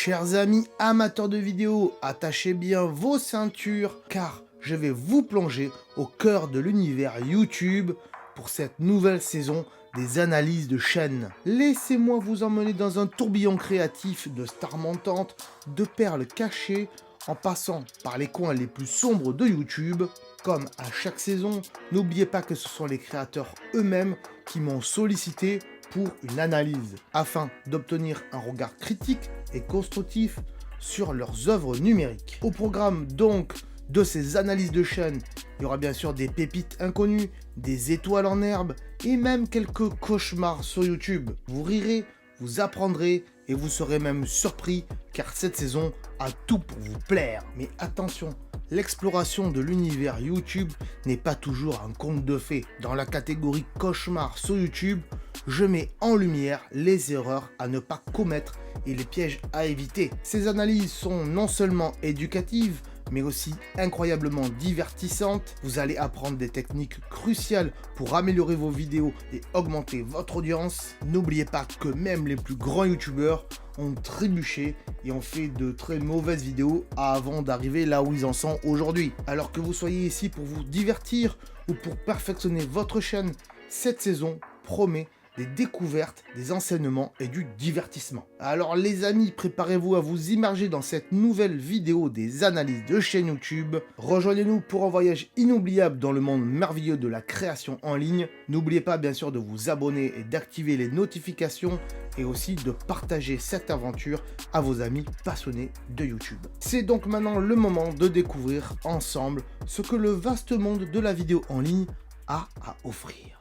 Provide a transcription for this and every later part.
Chers amis amateurs de vidéos, attachez bien vos ceintures car je vais vous plonger au cœur de l'univers YouTube pour cette nouvelle saison des analyses de chaîne. Laissez-moi vous emmener dans un tourbillon créatif de stars montantes, de perles cachées, en passant par les coins les plus sombres de YouTube. Comme à chaque saison, n'oubliez pas que ce sont les créateurs eux-mêmes qui m'ont sollicité pour une analyse, afin d'obtenir un regard critique et constructif sur leurs œuvres numériques. Au programme donc de ces analyses de chaîne, il y aura bien sûr des pépites inconnues, des étoiles en herbe et même quelques cauchemars sur YouTube. Vous rirez, vous apprendrez et vous serez même surpris car cette saison a tout pour vous plaire. Mais attention, l'exploration de l'univers YouTube n'est pas toujours un conte de fées. Dans la catégorie cauchemar sur YouTube, je mets en lumière les erreurs à ne pas commettre et les pièges à éviter. Ces analyses sont non seulement éducatives, mais aussi incroyablement divertissantes. Vous allez apprendre des techniques cruciales pour améliorer vos vidéos et augmenter votre audience. N'oubliez pas que même les plus grands youtubeurs ont trébuché et ont fait de très mauvaises vidéos avant d'arriver là où ils en sont aujourd'hui. Alors que vous soyez ici pour vous divertir ou pour perfectionner votre chaîne, cette saison promet des découvertes, des enseignements et du divertissement. Alors les amis, préparez-vous à vous immerger dans cette nouvelle vidéo des analyses de chaîne YouTube. Rejoignez-nous pour un voyage inoubliable dans le monde merveilleux de la création en ligne. N'oubliez pas bien sûr de vous abonner et d'activer les notifications et aussi de partager cette aventure à vos amis passionnés de YouTube. C'est donc maintenant le moment de découvrir ensemble ce que le vaste monde de la vidéo en ligne a à offrir.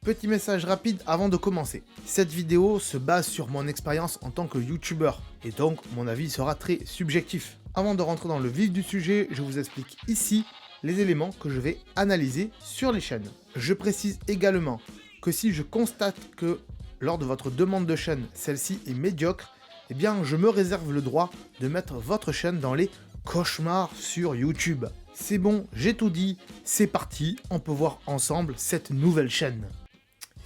Petit message rapide avant de commencer. Cette vidéo se base sur mon expérience en tant que youtubeur et donc mon avis sera très subjectif. Avant de rentrer dans le vif du sujet, je vous explique ici les éléments que je vais analyser sur les chaînes. Je précise également que si je constate que lors de votre demande de chaîne, celle-ci est médiocre, eh bien je me réserve le droit de mettre votre chaîne dans les cauchemars sur YouTube. C'est bon, j'ai tout dit, c'est parti, on peut voir ensemble cette nouvelle chaîne.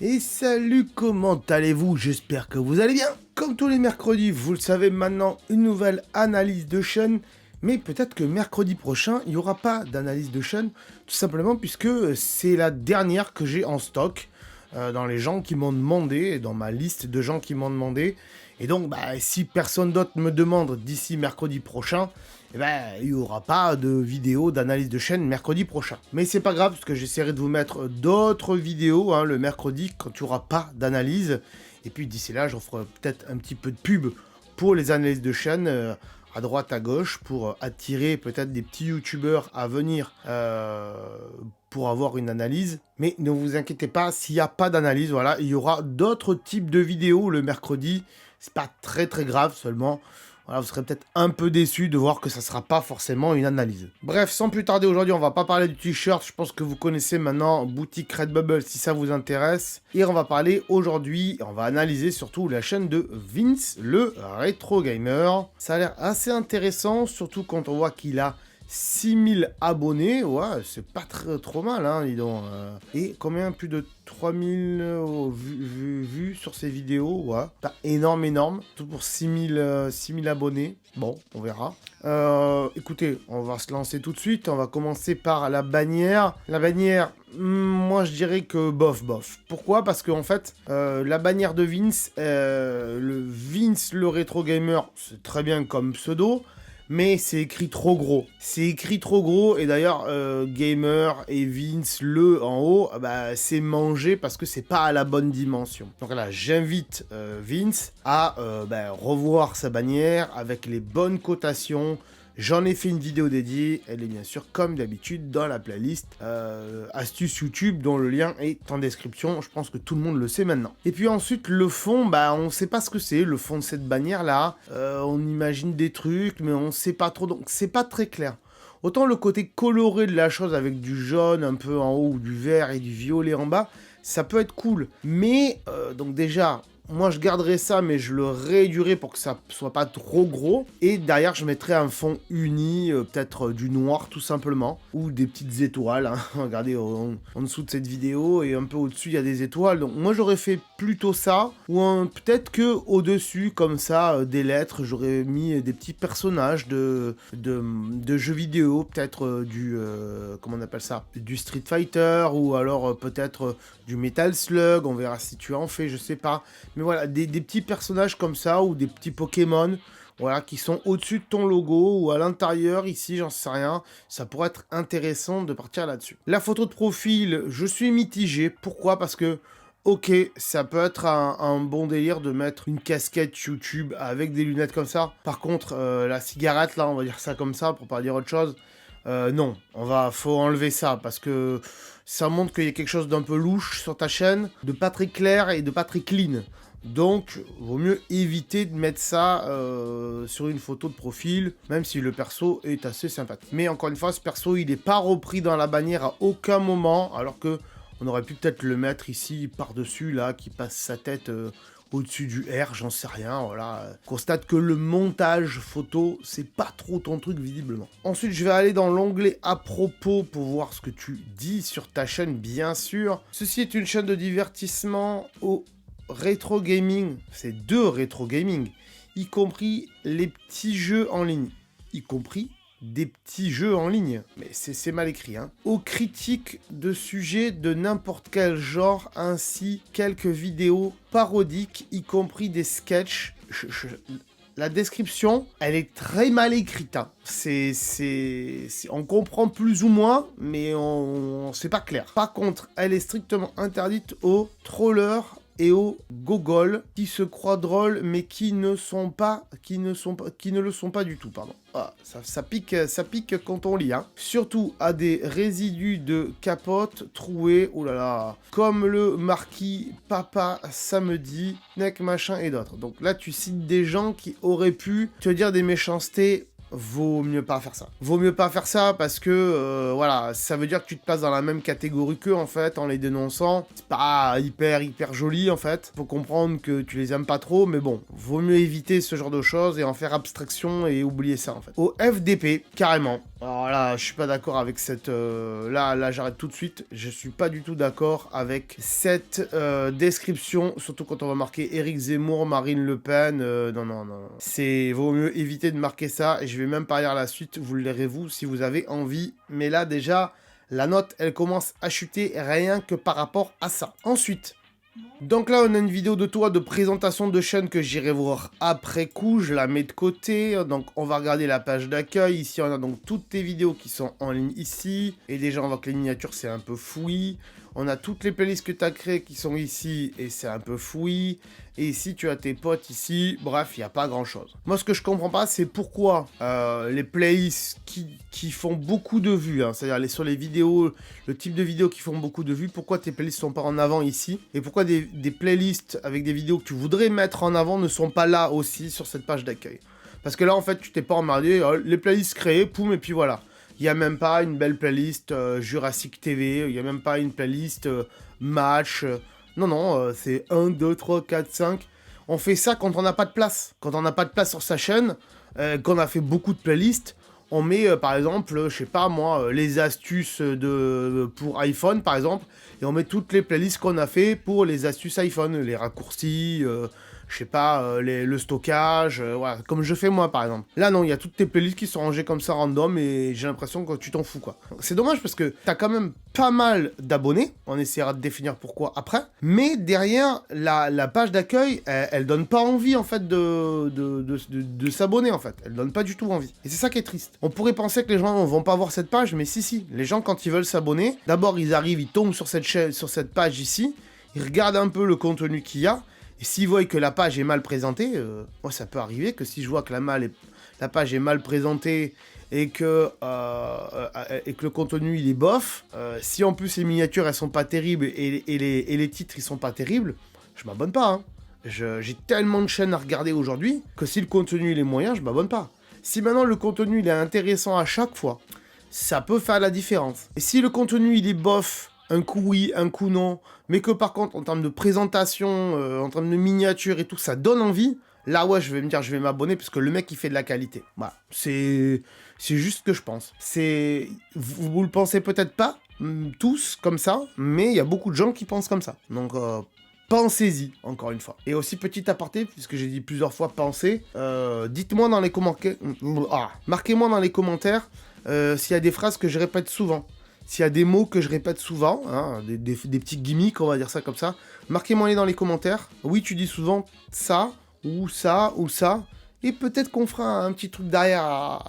Et salut, comment allez-vous? J'espère que vous allez bien. Comme tous les mercredis, vous le savez maintenant, une nouvelle analyse de chaîne. Mais peut-être que mercredi prochain, il n'y aura pas d'analyse de chaîne. Tout simplement puisque c'est la dernière que j'ai en stock. Dans les gens qui m'ont demandé, dans ma liste de gens qui m'ont demandé. Et donc, si personne d'autre me demande d'ici mercredi prochain, il n'y aura pas de vidéo d'analyse de chaîne mercredi prochain. Mais c'est pas grave, parce que j'essaierai de vous mettre d'autres vidéos le mercredi quand il n'y aura pas d'analyse. Et puis d'ici là, j'en ferai peut-être un petit peu de pub pour les analyses de chaîne à droite, à gauche, pour attirer peut-être des petits youtubeurs à venir pour avoir une analyse. Mais ne vous inquiétez pas, s'il n'y a pas d'analyse, voilà, il y aura d'autres types de vidéos le mercredi. C'est pas très grave, seulement voilà, vous serez peut-être un peu déçu de voir que ça sera pas forcément une analyse. Bref, sans plus tarder, aujourd'hui on va pas parler du t-shirt, je pense que vous connaissez maintenant boutique Redbubble si ça vous intéresse. Et on va parler aujourd'hui, on va analyser surtout la chaîne de Vince, le rétro gamer. Ça a l'air assez intéressant, surtout quand on voit qu'il a 6000 abonnés, ouais, c'est pas trop mal, dis donc. Et combien? Plus de 3000 vues sur ces vidéos, ouais. Pas énorme, tout pour 6000 abonnés. Bon, on verra. Écoutez, on va se lancer tout de suite. On va commencer par la bannière. La bannière, moi je dirais que bof. Pourquoi? Parce qu'en fait, la bannière de Vince, le Vince le rétro gamer, c'est très bien comme pseudo. Mais c'est écrit trop gros. C'est écrit trop gros et d'ailleurs Gamer et Vince le en haut, c'est mangé parce que c'est pas à la bonne dimension. Donc là, j'invite Vince à revoir sa bannière avec les bonnes cotations. J'en ai fait une vidéo dédiée, elle est bien sûr comme d'habitude dans la playlist astuces YouTube dont le lien est en description, je pense que tout le monde le sait maintenant. Et puis ensuite le fond, on sait pas ce que c'est, le fond de cette bannière là, on imagine des trucs mais on sait pas trop, donc c'est pas très clair. Autant le côté coloré de la chose avec du jaune un peu en haut, ou du vert et du violet en bas, ça peut être cool. Mais donc déjà, moi je garderai ça, mais je le réduirai pour que ça soit pas trop gros. Et derrière, je mettrai un fond uni, peut-être du noir tout simplement, ou des petites étoiles. Hein. Regardez en dessous de cette vidéo, et un peu au-dessus, il y a des étoiles. Donc moi j'aurais fait plutôt ça, ou peut-être que au-dessus, comme ça, des lettres, j'aurais mis des petits personnages de jeux vidéo, peut-être comment on appelle ça, du Street Fighter, ou alors peut-être du Metal Slug, on verra si tu en fais, je sais pas. Mais voilà, des petits personnages comme ça, ou des petits Pokémon, voilà, qui sont au-dessus de ton logo, ou à l'intérieur, ici, j'en sais rien. Ça pourrait être intéressant de partir là-dessus. La photo de profil, je suis mitigé. Pourquoi? Parce que, ok, ça peut être un bon délire de mettre une casquette YouTube avec des lunettes comme ça. Par contre, la cigarette, là, on va dire ça comme ça, pour pas dire autre chose. Non, faut enlever ça, parce que ça montre qu'il y a quelque chose d'un peu louche sur ta chaîne, de pas très clair et de pas très clean. Donc, vaut mieux éviter de mettre ça sur une photo de profil, même si le perso est assez sympathique. Mais encore une fois, ce perso, il n'est pas repris dans la bannière à aucun moment, alors que on aurait pu peut-être le mettre ici, par-dessus, là, qui passe sa tête au-dessus du R, j'en sais rien, voilà. Constate que le montage photo, c'est pas trop ton truc, visiblement. Ensuite, je vais aller dans l'onglet à propos pour voir ce que tu dis sur ta chaîne, bien sûr. Ceci est une chaîne de divertissement au rétro gaming, c'est de rétro gaming, y compris les petits jeux en ligne, y compris des petits jeux en ligne, mais c'est mal écrit, hein. Aux critiques de sujets de n'importe quel genre, ainsi quelques vidéos parodiques, y compris des sketchs. La description, elle est très mal écrite, hein. On comprend plus ou moins, mais c'est pas clair. Par contre, elle est strictement interdite aux trollers et aux gogols qui se croient drôles mais qui ne le sont pas du tout, pardon. Ah, ça pique quand on lit, hein. Surtout à des résidus de capote troués, oh là là, comme le marquis Papa Samedi, Neck machin et d'autres. Donc là tu cites des gens qui auraient pu te dire des méchancetés. Vaut mieux pas faire ça. Vaut mieux pas faire ça parce que, voilà, ça veut dire que tu te places dans la même catégorie qu'eux, en fait, en les dénonçant. C'est pas hyper joli, en fait. Faut comprendre que tu les aimes pas trop, mais bon, vaut mieux éviter ce genre de choses et en faire abstraction et oublier ça, en fait. Au FDP, carrément. Alors là, je suis pas d'accord avec cette... Là, j'arrête tout de suite. Je suis pas du tout d'accord avec cette description, surtout quand on va marquer Éric Zemmour, Marine Le Pen. Non. Vaut mieux éviter de marquer ça, et je vais même pas lire la suite, vous le lirez vous si vous avez envie. Mais là, déjà, la note, elle commence à chuter rien que par rapport à ça. Ensuite... donc là, on a une vidéo de toi de présentation de chaîne que j'irai voir après coup, je la mets de côté. Donc on va regarder la page d'accueil. Ici, on a donc toutes tes vidéos qui sont en ligne ici. Et déjà, on voit que les miniatures, c'est un peu fouillis. On a toutes les playlists que tu as créées qui sont ici et c'est un peu fouillis. Et ici, tu as tes potes ici. Bref, il n'y a pas grand-chose. Moi, ce que je comprends pas, c'est pourquoi les playlists qui font beaucoup de vues, hein, c'est-à-dire sur les vidéos, le type de vidéos qui font beaucoup de vues, pourquoi tes playlists sont pas en avant ici? Et pourquoi des playlists avec des vidéos que tu voudrais mettre en avant ne sont pas là aussi sur cette page d'accueil? Parce que là, en fait, tu t'es pas emmerdé. Les playlists créées, poum, et puis voilà. Il n'y a même pas une belle playlist Jurassic TV, il n'y a même pas une playlist match. Non, c'est 1, 2, 3, 4, 5. On fait ça quand on n'a pas de place. Quand on n'a pas de place sur sa chaîne, quand on a fait beaucoup de playlists, on met par exemple, je sais pas moi, les astuces pour iPhone par exemple, et on met toutes les playlists qu'on a fait pour les astuces iPhone, les raccourcis, je sais pas, le stockage, voilà, comme je fais moi par exemple. Là non, il y a toutes tes playlists qui sont rangées comme ça random et j'ai l'impression que tu t'en fous quoi. C'est dommage parce que t'as quand même pas mal d'abonnés, on essaiera de définir pourquoi après, mais derrière la page d'accueil, elle donne pas envie en fait de s'abonner en fait, elle donne pas du tout envie. Et c'est ça qui est triste. On pourrait penser que les gens vont pas voir cette page, mais si, les gens quand ils veulent s'abonner, d'abord ils arrivent, ils tombent sur cette chaîne, sur cette page ici, ils regardent un peu le contenu qu'il y a. Et s'ils voient que la page est mal présentée, moi ça peut arriver que si je vois que la page est mal présentée et que le contenu il est bof, si en plus les miniatures elles sont pas terribles et les titres ils sont pas terribles, je m'abonne pas. Hein. J'ai tellement de chaînes à regarder aujourd'hui que si le contenu il est moyen, je m'abonne pas. Si maintenant le contenu il est intéressant à chaque fois, ça peut faire la différence. Et si le contenu il est bof, un coup oui, un coup non, mais que par contre, en termes de présentation, en termes de miniature et tout, ça donne envie, là, ouais, je vais me dire, je vais m'abonner, parce que le mec, il fait de la qualité. Voilà, c'est juste ce que je pense. Vous le pensez peut-être pas, tous, comme ça, mais il y a beaucoup de gens qui pensent comme ça. Donc, pensez-y, encore une fois. Et aussi, petit aparté, puisque j'ai dit plusieurs fois penser, dites-moi dans les commentaires, marquez-moi dans les commentaires s'il y a des phrases que je répète souvent. S'il y a des mots que je répète souvent, hein, des petits gimmicks, on va dire ça comme ça, marquez-moi-les dans les commentaires. Oui, tu dis souvent ça, ou ça, ou ça. Et peut-être qu'on fera un petit truc derrière.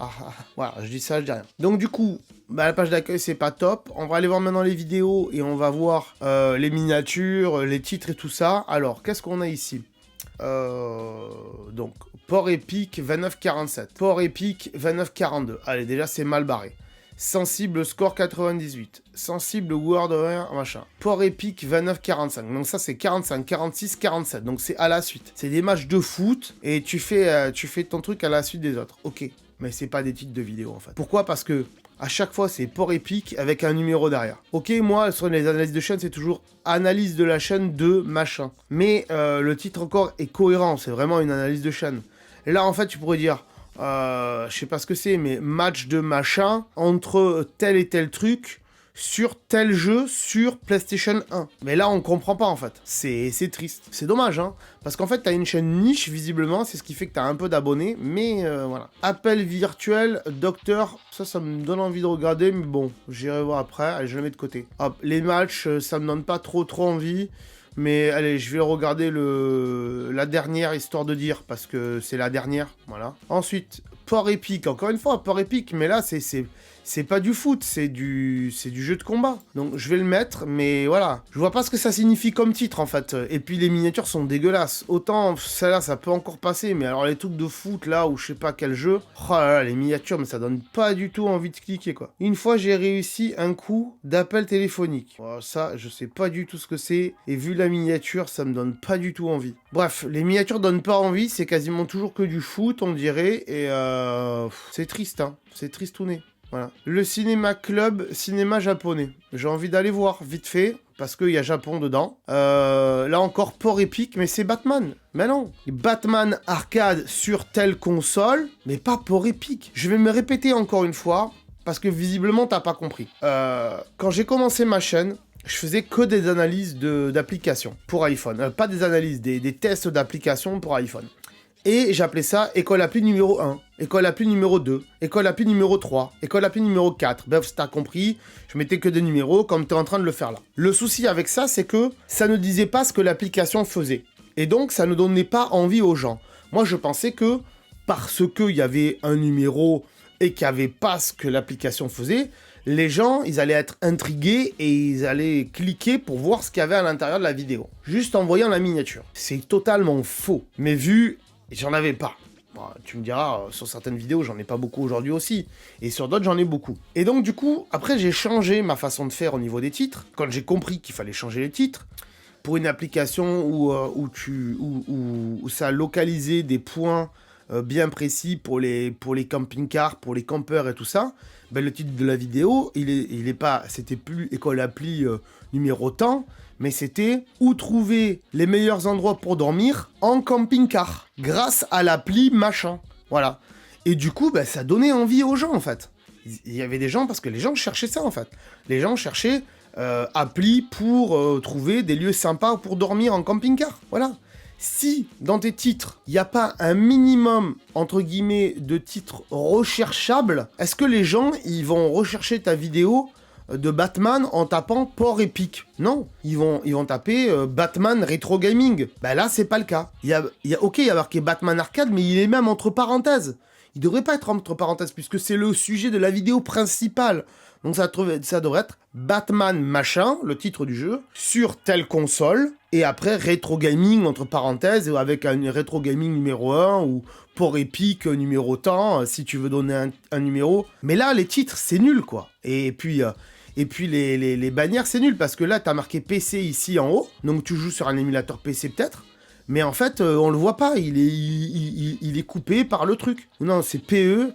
Voilà, je dis ça, je dis rien. Donc du coup, bah, la page d'accueil, c'est pas top. On va aller voir maintenant les vidéos et on va voir les miniatures, les titres et tout ça. Alors, qu'est-ce qu'on a ici donc, port épique 29,47. Port épique 29,42. Allez, déjà, c'est mal barré. Sensible score 98. Sensible Word machin. Port épique 29,45. Donc ça c'est 45, 46, 47. Donc c'est à la suite. C'est des matchs de foot et tu fais ton truc à la suite des autres. Ok. Mais c'est pas des titres de vidéo en fait. Pourquoi? Parce que à chaque fois c'est port épique avec un numéro derrière. Ok, moi sur les analyses de chaîne c'est toujours analyse de la chaîne de machin. Mais le titre encore est cohérent. C'est vraiment une analyse de chaîne. Et là en fait tu pourrais dire... je sais pas ce que c'est, mais match de machin entre tel et tel truc sur tel jeu sur PlayStation 1. Mais là, on comprend pas en fait. C'est triste. C'est dommage, hein. Parce qu'en fait, t'as une chaîne niche, visiblement, c'est ce qui fait que t'as un peu d'abonnés, mais voilà. Appel virtuel, docteur, ça me donne envie de regarder, mais bon, j'irai voir après, allez, je le mets de côté. Hop, les matchs, ça me donne pas trop envie. Mais allez, je vais regarder la dernière, histoire de dire, parce que c'est la dernière, voilà. Ensuite, port épique, encore une fois, port épique, mais là, c'est pas du foot, c'est du jeu de combat. Donc, je vais le mettre, mais voilà. Je vois pas ce que ça signifie comme titre, en fait. Et puis, les miniatures sont dégueulasses. Autant, celle-là, ça peut encore passer, mais alors les trucs de foot, là, ou je sais pas quel jeu, oh là là, les miniatures, mais ça donne pas du tout envie de cliquer, quoi. Une fois, j'ai réussi un coup d'appel téléphonique. Oh, ça, je sais pas du tout ce que c'est, et vu la miniature, ça me donne pas du tout envie. Bref, les miniatures donnent pas envie, c'est quasiment toujours que du foot, on dirait, et c'est triste, hein. C'est tristouné. Voilà. Le cinéma club, cinéma japonais. J'ai envie d'aller voir vite fait, parce qu'il y a Japon dedans. Là encore, port épique, mais c'est Batman. Mais non. Batman arcade sur telle console, mais pas port épique. Je vais me répéter encore une fois, parce que visiblement, t'as pas compris. Quand j'ai commencé ma chaîne, je faisais que des analyses d'applications pour iPhone. Pas des analyses, des tests d'applications pour iPhone. Et j'appelais ça école appli numéro 1, école appli numéro 2, école appli numéro 3, école appli numéro 4. Bref, si t'as compris, je mettais que des numéros comme t'es en train de le faire là. Le souci avec ça, c'est que ça ne disait pas ce que l'application faisait. Et donc, ça ne donnait pas envie aux gens. Moi, je pensais que parce qu'il y avait un numéro et qu'il n'y avait pas ce que l'application faisait, les gens, ils allaient être intrigués et ils allaient cliquer pour voir ce qu'il y avait à l'intérieur de la vidéo. Juste en voyant la miniature. C'est totalement faux. Mais vu... J'en avais pas. Bon, tu me diras, sur certaines vidéos, j'en ai pas beaucoup aujourd'hui aussi. Et sur d'autres, j'en ai beaucoup. Et donc, du coup, après, j'ai changé ma façon de faire au niveau des titres. Quand j'ai compris qu'il fallait changer les titres, pour une application où ça localisait des points bien précis pour les camping-cars, pour les campeurs et tout ça, ben, le titre de la vidéo, il est pas... C'était plus école appli numéro tant, mais c'était où trouver les meilleurs endroits pour dormir en camping-car, grâce à l'appli machin. Voilà. Et du coup, bah, ça donnait envie aux gens, en fait. Il y avait des gens, parce que les gens cherchaient ça, en fait. Les gens cherchaient appli pour trouver des lieux sympas pour dormir en camping-car. Voilà. Si, dans tes titres, il n'y a pas un minimum, entre guillemets, de titres recherchables, est-ce que les gens, ils vont rechercher ta vidéo de Batman en tapant port épique? Non, ils vont taper Batman rétro gaming. Bah là, c'est pas le cas. Ok, il y a marqué Batman arcade, mais il est même entre parenthèses. Il devrait pas être entre parenthèses, puisque c'est le sujet de la vidéo principale. Donc ça devrait être Batman machin, le titre du jeu, sur telle console, et après rétro gaming entre parenthèses, avec un rétro gaming numéro 1, ou port épique numéro tant, si tu veux donner un numéro. Mais là, les titres, c'est nul, quoi. Et puis les bannières, c'est nul, parce que là, t'as marqué PC ici en haut, donc tu joues sur un émulateur PC peut-être, Mais en fait, on le voit pas, il est coupé par le truc. Non, c'est PE.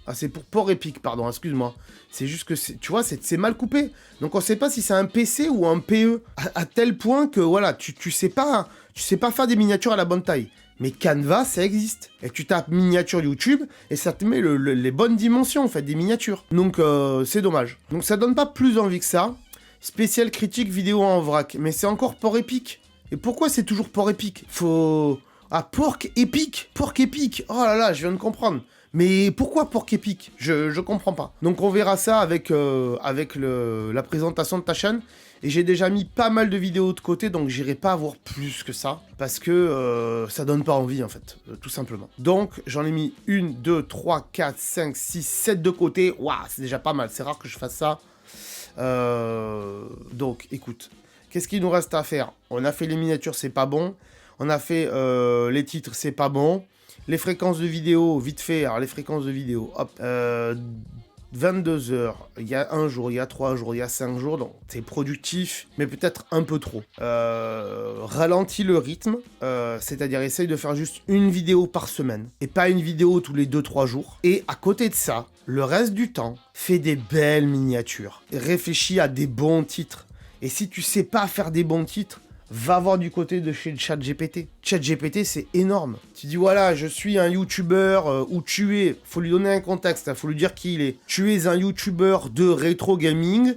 Ah, c'est pour port épique, pardon, excuse-moi. C'est juste que, tu vois, c'est mal coupé. Donc on sait pas si c'est un PC ou un PE. À tel point que, voilà, tu sais pas faire des miniatures à la bonne taille. Mais Canva, ça existe. Et tu tapes miniature YouTube, et ça te met les bonnes dimensions, en fait, des miniatures. Donc, c'est dommage. Donc ça donne pas plus envie que ça. Spécial critique vidéo en vrac. Mais c'est encore port épique. Et pourquoi c'est toujours port épique? Faut... Ah, porc épique. Oh là là, je viens de comprendre. Mais pourquoi porc épique? Je comprends pas. Donc on verra ça avec la présentation de ta chaîne. Et j'ai déjà mis pas mal de vidéos de côté, donc j'irai pas voir plus que ça. Parce que ça donne pas envie, en fait, tout simplement. Donc j'en ai mis 1, 2, 3, 4, 5, 6, 7 de côté. Waouh, c'est déjà pas mal. C'est rare que je fasse ça. Donc, écoute. Qu'est-ce qu'il nous reste à faire? On a fait les miniatures, c'est pas bon. On a fait les titres, c'est pas bon. Les fréquences de vidéo, vite fait. Alors, les fréquences de vidéo, hop. 22 heures, il y a un jour, il y a 3 jours, il y a 5 jours, donc c'est productif, mais peut-être un peu trop. Ralentis le rythme, c'est-à-dire essaye de faire juste une vidéo par semaine, et pas une vidéo tous les 2-3 jours. Et à côté de ça, le reste du temps, fais des belles miniatures. Réfléchis à des bons titres. Et si tu sais pas faire des bons titres, va voir du côté de chez ChatGPT. ChatGPT, c'est énorme. Tu dis, voilà, je suis un YouTuber où tu es... Faut lui donner un contexte, il faut lui dire qui il est. Tu es un YouTuber de rétro gaming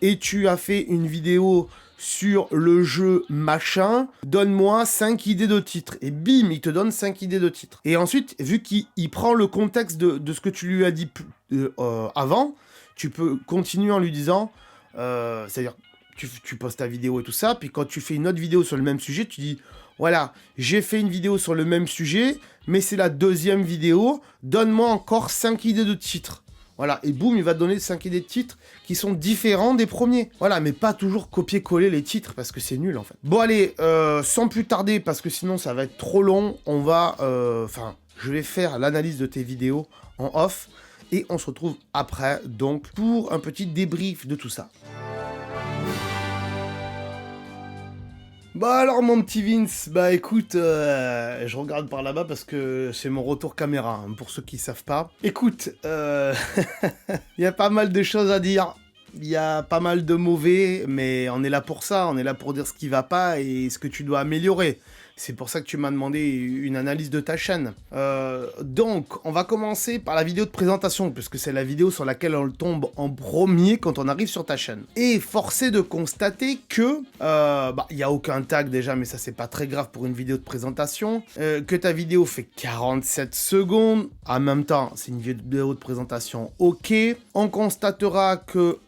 et tu as fait une vidéo sur le jeu machin. Donne-moi 5 idées de titres. Et bim, il te donne 5 idées de titres. Et ensuite, vu qu'il prend le contexte de ce que tu lui as dit avant, tu peux continuer en lui disant... c'est-à-dire... Tu postes ta vidéo et tout ça, puis quand tu fais une autre vidéo sur le même sujet, tu dis, voilà, j'ai fait une vidéo sur le même sujet, mais c'est la deuxième vidéo, donne-moi encore 5 idées de titres. Voilà, et boum, il va te donner 5 idées de titres qui sont différents des premiers. Voilà, mais pas toujours copier-coller les titres, parce que c'est nul, en fait. Bon, allez, sans plus tarder, parce que sinon ça va être trop long, on va... je vais faire l'analyse de tes vidéos en off, et on se retrouve après, donc, pour un petit débrief de tout ça. Bah alors mon petit Vince, bah écoute, je regarde par là-bas parce que c'est mon retour caméra, hein, pour ceux qui savent pas. Écoute, il y a pas mal de choses à dire, il y a pas mal de mauvais, mais on est là pour ça, on est là pour dire ce qui va pas et ce que tu dois améliorer. C'est pour ça que tu m'as demandé une analyse de ta chaîne. Donc, on va commencer par la vidéo de présentation, puisque c'est la vidéo sur laquelle on tombe en premier quand on arrive sur ta chaîne. Et forcé de constater que, il n'y a aucun tag déjà, mais ça c'est pas très grave pour une vidéo de présentation, que ta vidéo fait 47 secondes, en même temps, c'est une vidéo de présentation ok. On constatera que,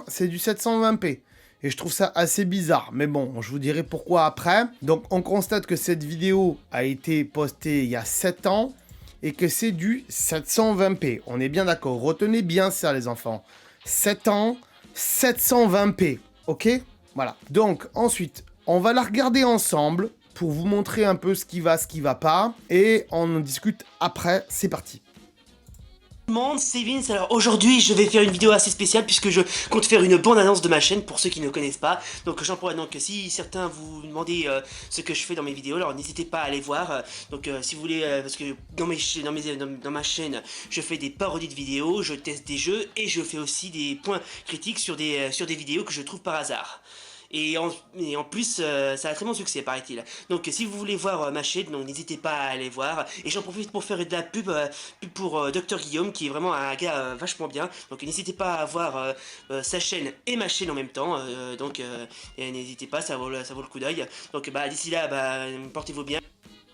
c'est du 720p. Et je trouve ça assez bizarre, mais bon, je vous dirai pourquoi après. Donc on constate que cette vidéo a été postée il y a 7 ans et que c'est du 720p. On est bien d'accord, retenez bien ça les enfants. 7 ans, 720p, ok? Voilà. Donc ensuite, on va la regarder ensemble pour vous montrer un peu ce qui va pas. Et on en discute après, c'est parti. C'est Vince, alors aujourd'hui je vais faire une vidéo assez spéciale puisque je compte faire une bande annonce de ma chaîne pour ceux qui ne connaissent pas. Donc j'en pourrais donc si certains vous demandez ce que je fais dans mes vidéos, alors n'hésitez pas à aller voir. Donc si vous voulez, parce que dans ma chaîne je fais des parodies de vidéos, je teste des jeux et je fais aussi des points critiques sur des vidéos que je trouve par hasard. Et en plus, ça a très bon succès, paraît-il. Donc, si vous voulez voir ma chaîne, donc n'hésitez pas à aller voir. Et j'en profite pour faire de la pub pour Dr Guillaume, qui est vraiment un gars vachement bien. Donc, n'hésitez pas à voir sa chaîne et ma chaîne en même temps. N'hésitez pas, ça vaut le coup d'œil. Donc, d'ici là, portez-vous bien.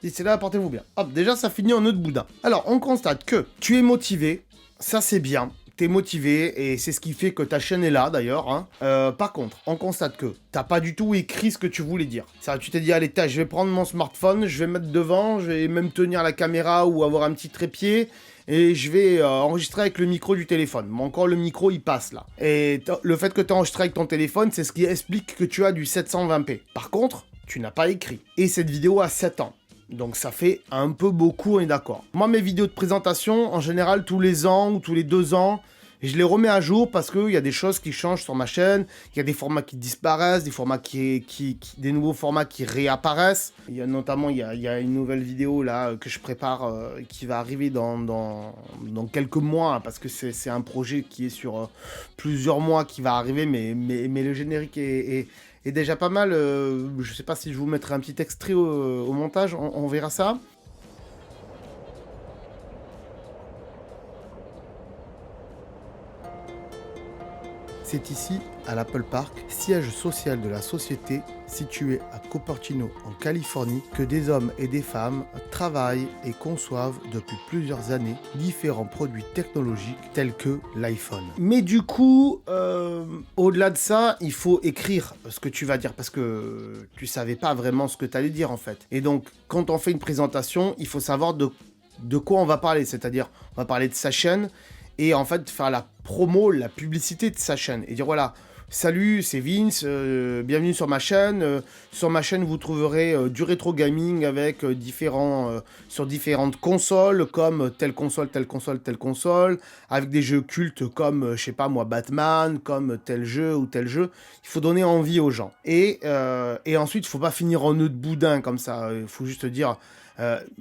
D'ici là, portez-vous bien. Hop, déjà, ça finit en nœud de boudin. Alors, on constate que tu es motivé, ça c'est bien. T'es motivé et c'est ce qui fait que ta chaîne est là d'ailleurs. Hein. Par contre, on constate que t'as pas du tout écrit ce que tu voulais dire. Ça, tu t'es dit, allez, je vais prendre mon smartphone, je vais mettre devant, je vais même tenir la caméra ou avoir un petit trépied et je vais enregistrer avec le micro du téléphone. Mais encore, le micro, il passe là. Et le fait que tu enregistres avec ton téléphone, c'est ce qui explique que tu as du 720p. Par contre, tu n'as pas écrit. Et cette vidéo a 7 ans. Donc ça fait un peu beaucoup, on est d'accord. Moi, mes vidéos de présentation, en général, tous les ans ou tous les 2 ans, Et je les remets à jour parce qu'il y a des choses qui changent sur ma chaîne, il y a des formats qui disparaissent, des formats des nouveaux formats qui réapparaissent. Il y a notamment, il y a une nouvelle vidéo là que je prépare qui va arriver dans quelques mois, parce que c'est un projet qui est sur plusieurs mois qui va arriver, mais le générique est déjà pas mal. Je sais pas si je vous mettrai un petit extrait au montage, on verra ça. C'est ici, à l'Apple Park, siège social de la société située à Cupertino, en Californie, que des hommes et des femmes travaillent et conçoivent depuis plusieurs années différents produits technologiques tels que l'iPhone. Mais du coup, au-delà de ça, il faut écrire ce que tu vas dire parce que tu savais pas vraiment ce que tu allais dire en fait. Et donc, quand on fait une présentation, il faut savoir de quoi on va parler. C'est-à-dire, on va parler de sa chaîne, et en fait faire la promo, la publicité de sa chaîne et dire voilà, salut, c'est Vince, bienvenue sur ma chaîne. Sur ma chaîne vous trouverez du rétro gaming avec sur différentes consoles comme telle console, telle console, telle console, avec des jeux cultes comme je sais pas moi Batman, comme tel jeu ou tel jeu. Il faut donner envie aux gens et ensuite il faut pas finir en nœud de boudin comme ça. Il faut juste dire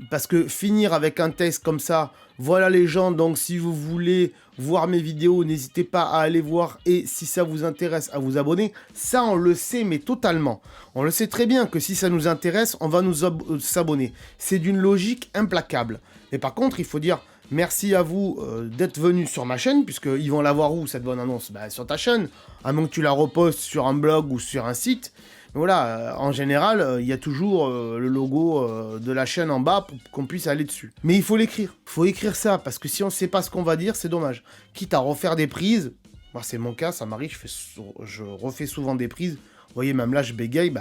parce que finir avec un texte comme ça, voilà les gens, donc si vous voulez voir mes vidéos, n'hésitez pas à aller voir et si ça vous intéresse, à vous abonner. Ça, on le sait, mais totalement. On le sait très bien que si ça nous intéresse, on va nous s'abonner. C'est d'une logique implacable. Et par contre, il faut dire merci à vous d'être venus sur ma chaîne, puisqu'ils vont la voir où cette bonne annonce? Sur ta chaîne, à moins que tu la repostes sur un blog ou sur un site. Voilà, en général, il y a toujours le logo de la chaîne en bas pour qu'on puisse aller dessus. Mais il faut l'écrire. Il faut écrire ça, parce que si on ne sait pas ce qu'on va dire, c'est dommage. Quitte à refaire des prises, moi c'est mon cas, ça m'arrive, je refais souvent des prises. Vous voyez, même là, je bégaye.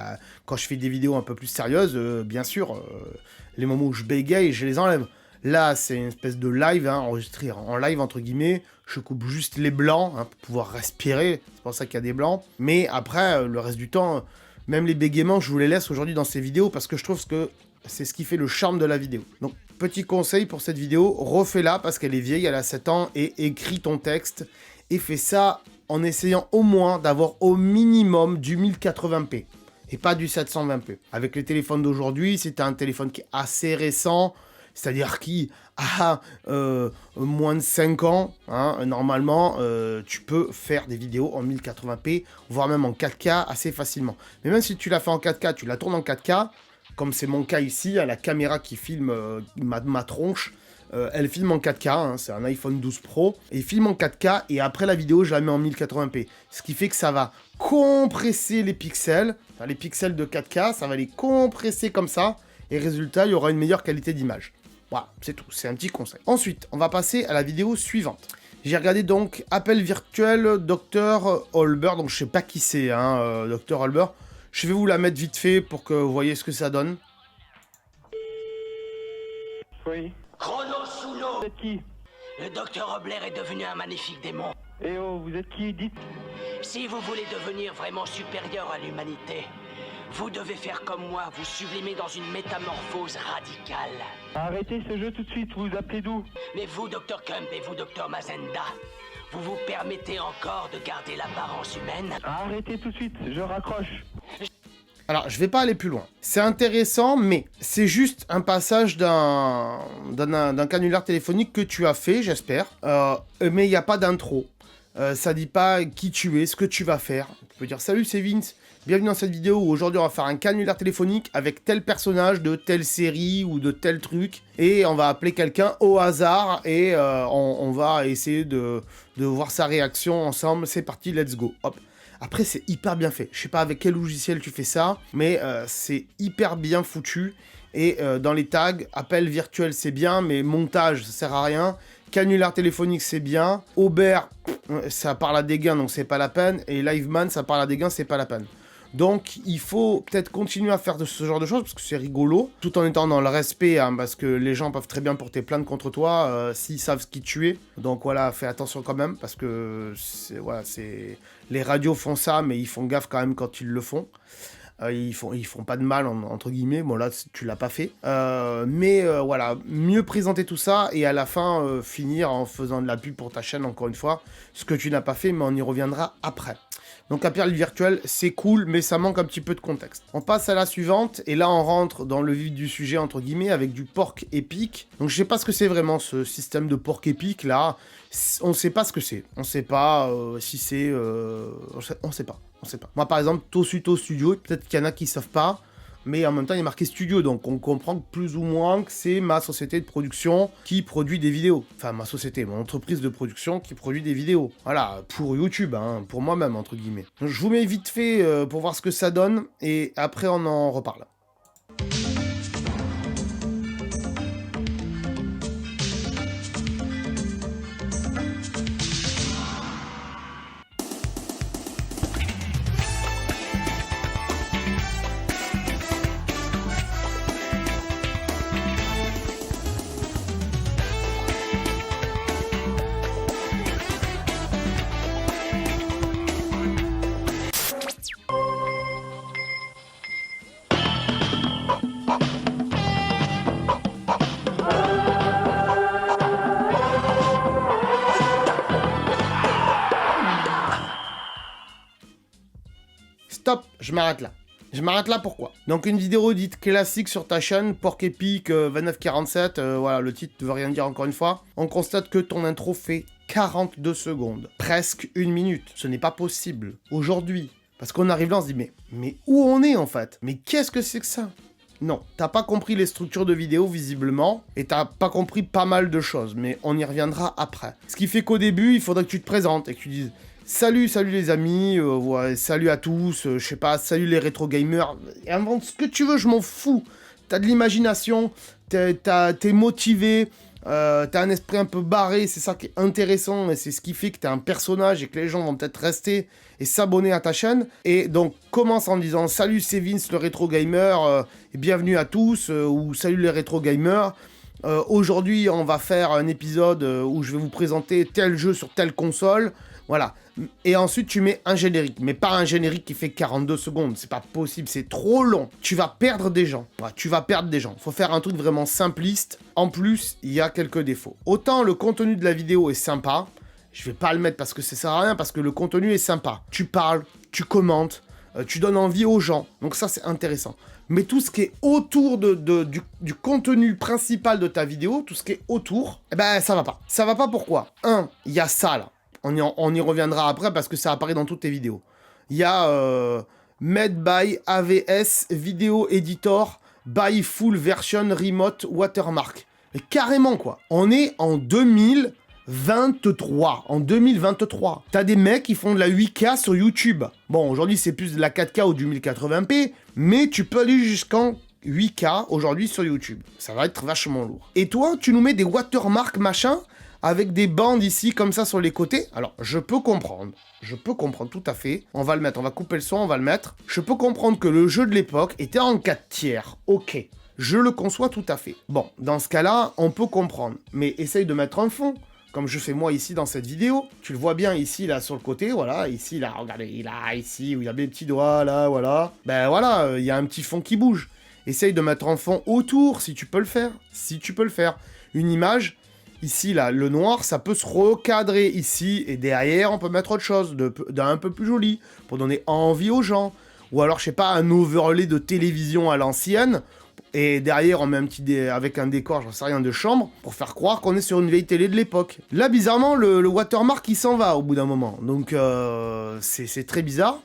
Quand je fais des vidéos un peu plus sérieuses, bien sûr, les moments où je bégaye, je les enlève. Là, c'est une espèce de live, enregistré en live, entre guillemets. Je coupe juste les blancs pour pouvoir respirer. C'est pour ça qu'il y a des blancs. Mais après, le reste du temps... Même les bégaiements, je vous les laisse aujourd'hui dans ces vidéos parce que je trouve que c'est ce qui fait le charme de la vidéo. Donc, petit conseil pour cette vidéo, refais-la parce qu'elle est vieille, elle a 7 ans, et écris ton texte. Et fais ça en essayant au moins d'avoir au minimum du 1080p et pas du 720p. Avec les téléphones d'aujourd'hui, si tu as un téléphone qui est assez récent, c'est-à-dire qui a moins de 5 ans, normalement, tu peux faire des vidéos en 1080p, voire même en 4K assez facilement. Mais même si tu la fais en 4K, tu la tournes en 4K, comme c'est mon cas ici, la caméra qui filme ma tronche, elle filme en 4K, c'est un iPhone 12 Pro, et il filme en 4K, et après la vidéo, je la mets en 1080p. Ce qui fait que ça va compresser les pixels de 4K, ça va les compresser comme ça, et résultat, il y aura une meilleure qualité d'image. Voilà, c'est tout, c'est un petit conseil. Ensuite, on va passer à la vidéo suivante. J'ai regardé donc appel virtuel Dr Holber, donc je sais pas qui c'est, Dr Holber. Je vais vous la mettre vite fait pour que vous voyez ce que ça donne. Oui. Chrono sous l'eau. Vous êtes qui? Le docteur Obler est devenu un magnifique démon. Eh oh, vous êtes qui? Dites. Si vous voulez devenir vraiment supérieur à l'humanité, vous devez faire comme moi, vous sublimer dans une métamorphose radicale. Arrêtez ce jeu tout de suite, vous vous appelez d'où? Mais vous, Dr. Kump, et vous, Dr. Mazenda, vous vous permettez encore de garder l'apparence humaine? Arrêtez tout de suite, je raccroche. Alors, je vais pas aller plus loin. C'est intéressant, mais c'est juste un passage d'un canulaire téléphonique que tu as fait, j'espère. Mais il n'y a pas d'intro. Ça dit pas qui tu es, ce que tu vas faire. Tu peux dire « Salut, c'est Vince. Bienvenue dans cette vidéo où aujourd'hui on va faire un canulaire téléphonique avec tel personnage de telle série ou de tel truc. Et on va appeler quelqu'un au hasard et on va essayer de voir sa réaction ensemble. C'est parti, let's go. Hop. Après, c'est hyper bien fait. Je sais pas avec quel logiciel tu fais ça, mais c'est hyper bien foutu. Et dans les tags, appel virtuel, c'est bien, mais montage, ça sert à rien. Canulaire téléphonique, c'est bien. Aubert, ça parle à des gains, donc c'est pas la peine. Et Liveman, ça parle à des gains, c'est pas la peine. Donc, il faut peut-être continuer à faire ce genre de choses, parce que c'est rigolo, tout en étant dans le respect, parce que les gens peuvent très bien porter plainte contre toi, s'ils savent qui tu es. Donc voilà, fais attention quand même, parce que les radios font ça, mais ils font gaffe quand même quand ils le font. Ils font pas de mal, entre guillemets. Bon, là, tu l'as pas fait. Voilà, mieux présenter tout ça et à la fin, finir en faisant de la pub pour ta chaîne, encore une fois. Ce que tu n'as pas fait, mais on y reviendra après. Donc, la perle virtuelle, c'est cool, mais ça manque un petit peu de contexte. On passe à la suivante, et là, on rentre dans le vif du sujet, entre guillemets, avec du porc épique. Donc, je sais pas ce que c'est vraiment, ce système de porc épique, là. On sait pas ce que c'est. On sait pas si c'est... On sait pas. Moi, par exemple, Tosuto Studio, peut-être qu'il y en a qui savent pas, mais en même temps, il y a marqué studio, donc on comprend plus ou moins que c'est ma société de production qui produit des vidéos. Enfin, mon entreprise de production qui produit des vidéos. Voilà, pour YouTube, hein, pour moi-même, entre guillemets. Donc, je vous mets vite fait pour voir ce que ça donne, et après, on en reparle. Stop, je m'arrête là. Je m'arrête là, pourquoi? Donc une vidéo dite classique sur ta chaîne, porc épique 2947, voilà, le titre ne veut rien dire encore une fois. On constate que ton intro fait 42 secondes, presque une minute. Ce n'est pas possible, aujourd'hui. Parce qu'on arrive là, on se dit, mais où on est en fait? Mais qu'est-ce que c'est que ça? Non, t'as pas compris les structures de vidéo visiblement, et t'as pas compris pas mal de choses, mais on y reviendra après. Ce qui fait qu'au début, il faudrait que tu te présentes et que tu dises... Salut les amis, ouais, salut à tous, je sais pas, salut les rétro gamers, invente ce que tu veux, je m'en fous. T'as de l'imagination, t'es motivé, t'as un esprit un peu barré, c'est ça qui est intéressant, et c'est ce qui fait que t'as un personnage et que les gens vont peut-être rester et s'abonner à ta chaîne. Et donc commence en disant salut c'est Vince le rétro gamer, et bienvenue à tous, ou salut les rétro gamers. Aujourd'hui on va faire un épisode où je vais vous présenter tel jeu sur telle console. Voilà. Et ensuite, tu mets un générique. Mais pas un générique qui fait 42 secondes. C'est pas possible, c'est trop long. Tu vas perdre des gens. Ouais, tu vas perdre des gens. Faut faire un truc vraiment simpliste. En plus, il y a quelques défauts. Autant le contenu de la vidéo est sympa. Je vais pas le mettre parce que ça sert à rien, parce que le contenu est sympa. Tu parles, tu commentes, tu donnes envie aux gens. Donc ça, c'est intéressant. Mais tout ce qui est autour du contenu principal de ta vidéo, tout ce qui est autour, eh ben, ça va pas. Ça va pas pourquoi? Il y a ça, là. On y reviendra après parce que ça apparaît dans toutes tes vidéos. Il y a Made by AVS Video Editor by Full Version Remote Watermark. Et carrément quoi. On est en 2023. En 2023. T'as des mecs qui font de la 8K sur YouTube. Bon, aujourd'hui c'est plus de la 4K ou du 1080p, mais tu peux aller jusqu'en 8K aujourd'hui sur YouTube. Ça va être vachement lourd. Et toi, tu nous mets des watermarks machin avec des bandes ici, comme ça, sur les côtés. Alors, je peux comprendre tout à fait. On va le mettre, on va couper le son, on va le mettre. Je peux comprendre que le jeu de l'époque était en 4 tiers. Ok, je le conçois tout à fait. Bon, dans ce cas-là, on peut comprendre. Mais essaye de mettre un fond, comme je fais moi ici dans cette vidéo. Tu le vois bien ici, là, sur le côté, voilà. Ici, là, regardez, là, ici, où il y a mes petits doigts, là, voilà. Ben voilà, il y a un petit fond qui bouge. Essaye de mettre un fond autour, si tu peux le faire. Si tu peux le faire. Une image... Ici, là, le noir, ça peut se recadrer ici, et derrière, on peut mettre autre chose, d'un peu plus joli, pour donner envie aux gens. Ou alors, je sais pas, un overlay de télévision à l'ancienne, et derrière, on met un petit avec un décor, j'en sais rien, de chambre, pour faire croire qu'on est sur une vieille télé de l'époque. Là, bizarrement, le watermark, il s'en va au bout d'un moment. Donc, c'est très bizarre.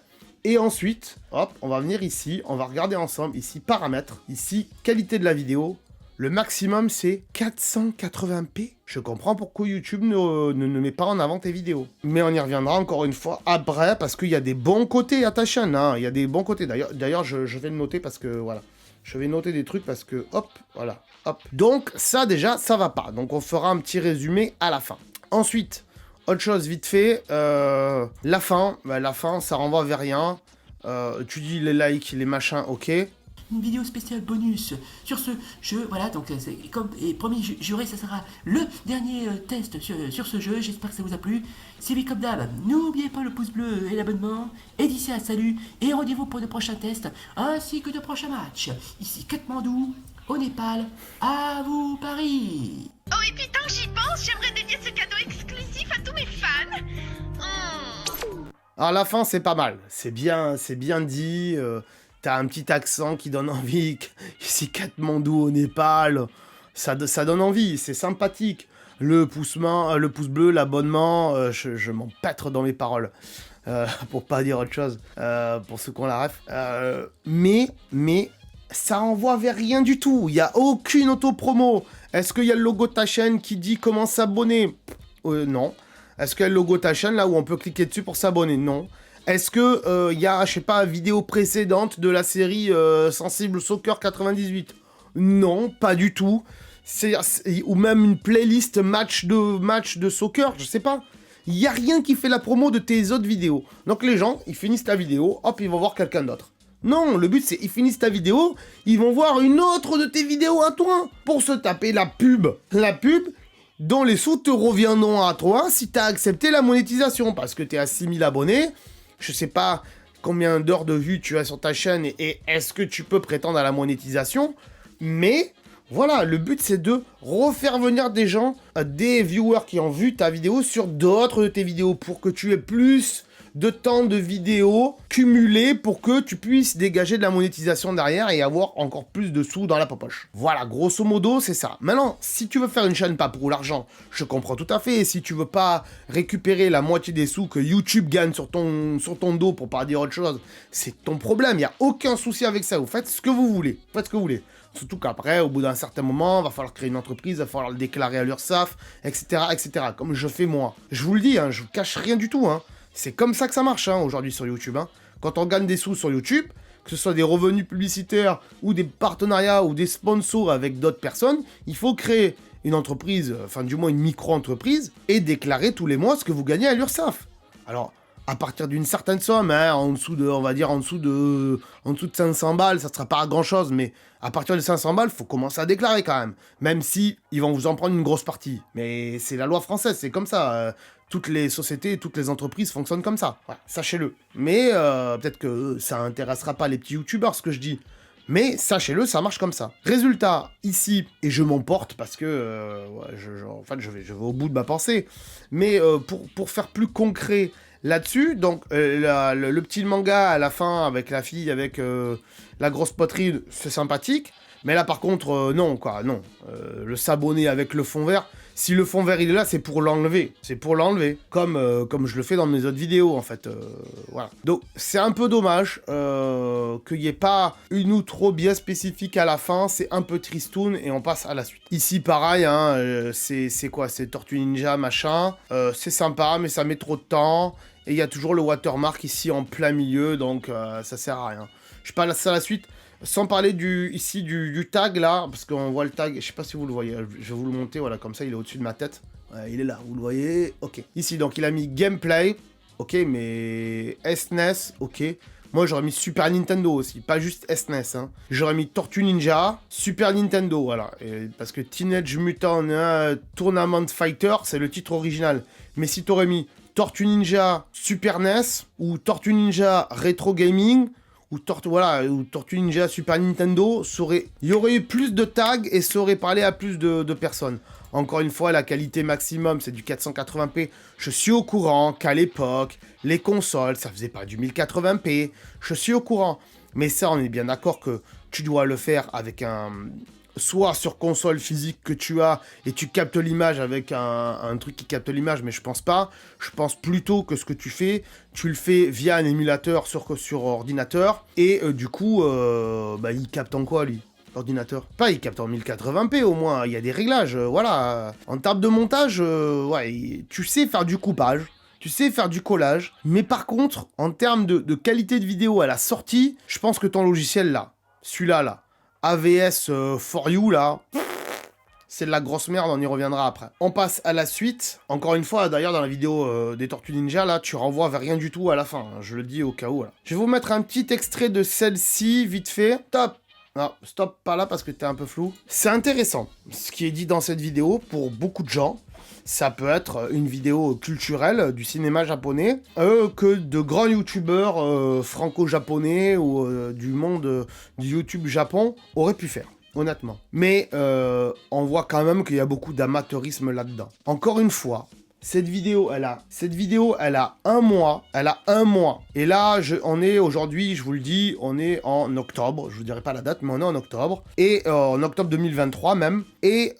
Et ensuite, hop, on va venir ici, on va regarder ensemble, ici, paramètres, ici, qualité de la vidéo. Le maximum, c'est 480p. Je comprends pourquoi YouTube ne met pas en avant tes vidéos. Mais on y reviendra encore une fois après, parce qu'il y a des bons côtés à ta chaîne. Hein. Il y a des bons côtés. D'ailleurs, je vais le noter parce que, voilà. Je vais noter des trucs parce que, hop, voilà, hop. Donc, ça, déjà, ça va pas. Donc, on fera un petit résumé à la fin. Ensuite, autre chose vite fait. La fin, ça renvoie vers rien. Tu dis les likes, les machins, ok. une vidéo spéciale bonus sur ce jeu. Voilà, donc comme et promis juré, ça sera le dernier test sur ce jeu. J'espère que ça vous a plu. Si oui, comme d'hab, n'oubliez pas le pouce bleu et l'abonnement. Et d'ici là, salut et rendez-vous pour de prochains tests ainsi que de prochains matchs. Ici Katmandou, au Népal. À vous Paris. Oh, et puis tant que j'y pense, j'aimerais dédier ce cadeau exclusif à tous mes fans. Alors la fin c'est pas mal, c'est bien dit, t'as un petit accent qui donne envie, ici Katmandou au Népal, ça donne envie, c'est sympathique. Le pouce bleu, l'abonnement, je m'en pètre dans mes paroles, pour pas dire autre chose, pour ceux qui ont la ref. Mais ça envoie vers rien du tout, il n'y a aucune auto-promo. Est-ce qu'il y a le logo de ta chaîne qui dit comment s'abonner? Non. Est-ce qu'il y a le logo de ta chaîne là où on peut cliquer dessus pour s'abonner? Non. Est-ce que il y a, je sais pas, vidéo précédente de la série Sensible Soccer 98? Non, pas du tout. Ou même une playlist match de soccer, je sais pas. Il y a rien qui fait la promo de tes autres vidéos. Donc les gens, ils finissent ta vidéo, hop, ils vont voir quelqu'un d'autre. Non, le but c'est ils finissent ta vidéo, ils vont voir une autre de tes vidéos à toi pour se taper la pub. La pub dont les sous te reviendront à toi si t'as accepté la monétisation, parce que t'es à 6000 abonnés, je sais pas combien d'heures de vues tu as sur ta chaîne et est-ce que tu peux prétendre à la monétisation, mais voilà, le but c'est de refaire venir des gens, des viewers qui ont vu ta vidéo sur d'autres de tes vidéos pour que tu aies plus de temps de vidéos cumulés pour que tu puisses dégager de la monétisation derrière et avoir encore plus de sous dans la poche. Voilà, grosso modo, c'est ça. Maintenant, si tu veux faire une chaîne pas pour l'argent, je comprends tout à fait. Et si tu veux pas récupérer la moitié des sous que YouTube gagne sur ton dos pour pas dire autre chose, c'est ton problème. Il n'y a aucun souci avec ça. Vous faites ce que vous voulez. Faites ce que vous voulez. Surtout qu'après, au bout d'un certain moment, il va falloir créer une entreprise, il va falloir le déclarer à l'URSSAF, etc., etc. Comme je fais moi. Je vous le dis, hein, je vous cache rien du tout, hein. C'est comme ça que ça marche hein, aujourd'hui sur YouTube. Hein. Quand on gagne des sous sur YouTube, que ce soit des revenus publicitaires ou des partenariats ou des sponsors avec d'autres personnes, il faut créer une entreprise, enfin du moins une micro-entreprise, et déclarer tous les mois ce que vous gagnez à l'URSSAF. Alors, à partir d'une certaine somme, hein, en dessous de 500 balles, ça ne sera pas grand-chose, mais à partir de 500 balles, il faut commencer à déclarer quand même. Même si ils vont vous en prendre une grosse partie. Mais c'est la loi française, c'est comme ça. Toutes les sociétés, toutes les entreprises fonctionnent comme ça. Ouais, sachez-le. Mais peut-être que ça intéressera pas les petits youtubeurs, ce que je dis. Mais sachez-le, ça marche comme ça. Résultat, ici, et je m'emporte parce que je vais au bout de ma pensée. Mais pour faire plus concret là-dessus, donc le petit manga à la fin avec la fille avec la grosse poitrine, c'est sympathique. Mais là par contre, non quoi, non. Le s'abonner avec le fond vert, si le fond vert il est là, c'est pour l'enlever. C'est pour l'enlever, comme je le fais dans mes autres vidéos en fait. Voilà. Donc c'est un peu dommage qu'il n'y ait pas une outro bien spécifique à la fin, c'est un peu tristoun et on passe à la suite. Ici pareil, hein, c'est quoi? C'est Tortue Ninja machin, c'est sympa mais ça met trop de temps. Et il y a toujours le watermark ici en plein milieu, donc ça sert à rien. Je passe à la suite. Sans parler du tag là, parce qu'on voit le tag, je sais pas si vous le voyez, je vais vous le monter, voilà, comme ça il est au-dessus de ma tête. Ouais, il est là, vous le voyez, ok. Ici, donc il a mis gameplay, ok, mais SNES, ok. Moi j'aurais mis Super Nintendo aussi, pas juste SNES, hein. J'aurais mis Tortue Ninja, Super Nintendo, voilà. Parce que Teenage Mutant Tournament Fighter, c'est le titre original. Mais si t'aurais mis Tortue Ninja Super NES, ou Tortue Ninja Retro Gaming, ou Tortue Ninja Super Nintendo, il y aurait eu plus de tags et ça aurait parlé à plus de personnes. Encore une fois, la qualité maximum, c'est du 480p. Je suis au courant qu'à l'époque, les consoles, ça faisait pas du 1080p. Je suis au courant. Mais ça, on est bien d'accord que tu dois le faire avec soit sur console physique que tu as et tu captes l'image avec un truc qui capte l'image, mais je pense pas. Je pense plutôt que ce que tu le fais via un émulateur sur ordinateur et du coup, il capte en quoi lui, l'ordinateur? Pas, il capte en 1080p au moins, il y a des réglages, voilà. En termes de montage, tu sais faire du coupage, tu sais faire du collage, mais par contre, en termes de qualité de vidéo à la sortie, je pense que ton logiciel là, celui-là là, AVS for you là, c'est de la grosse merde, on y reviendra après. On passe à la suite. Encore une fois, d'ailleurs dans la vidéo des Tortues Ninja, là, tu renvoies vers rien du tout à la fin, hein, je le dis au cas où. Là. Je vais vous mettre un petit extrait de celle-ci, vite fait. Top. Non, stop, pas là parce que t'es un peu flou. C'est intéressant, ce qui est dit dans cette vidéo, pour beaucoup de gens. Ça peut être une vidéo culturelle du cinéma japonais que de grands youtubeurs franco-japonais ou du monde du YouTube Japon auraient pu faire, honnêtement. Mais on voit quand même qu'il y a beaucoup d'amateurisme là-dedans. Encore une fois, cette vidéo, elle a un mois. Et là, on est aujourd'hui, je vous le dis, on est en octobre. Je vous dirai pas la date, mais on est en octobre. Et en octobre 2023 même. Et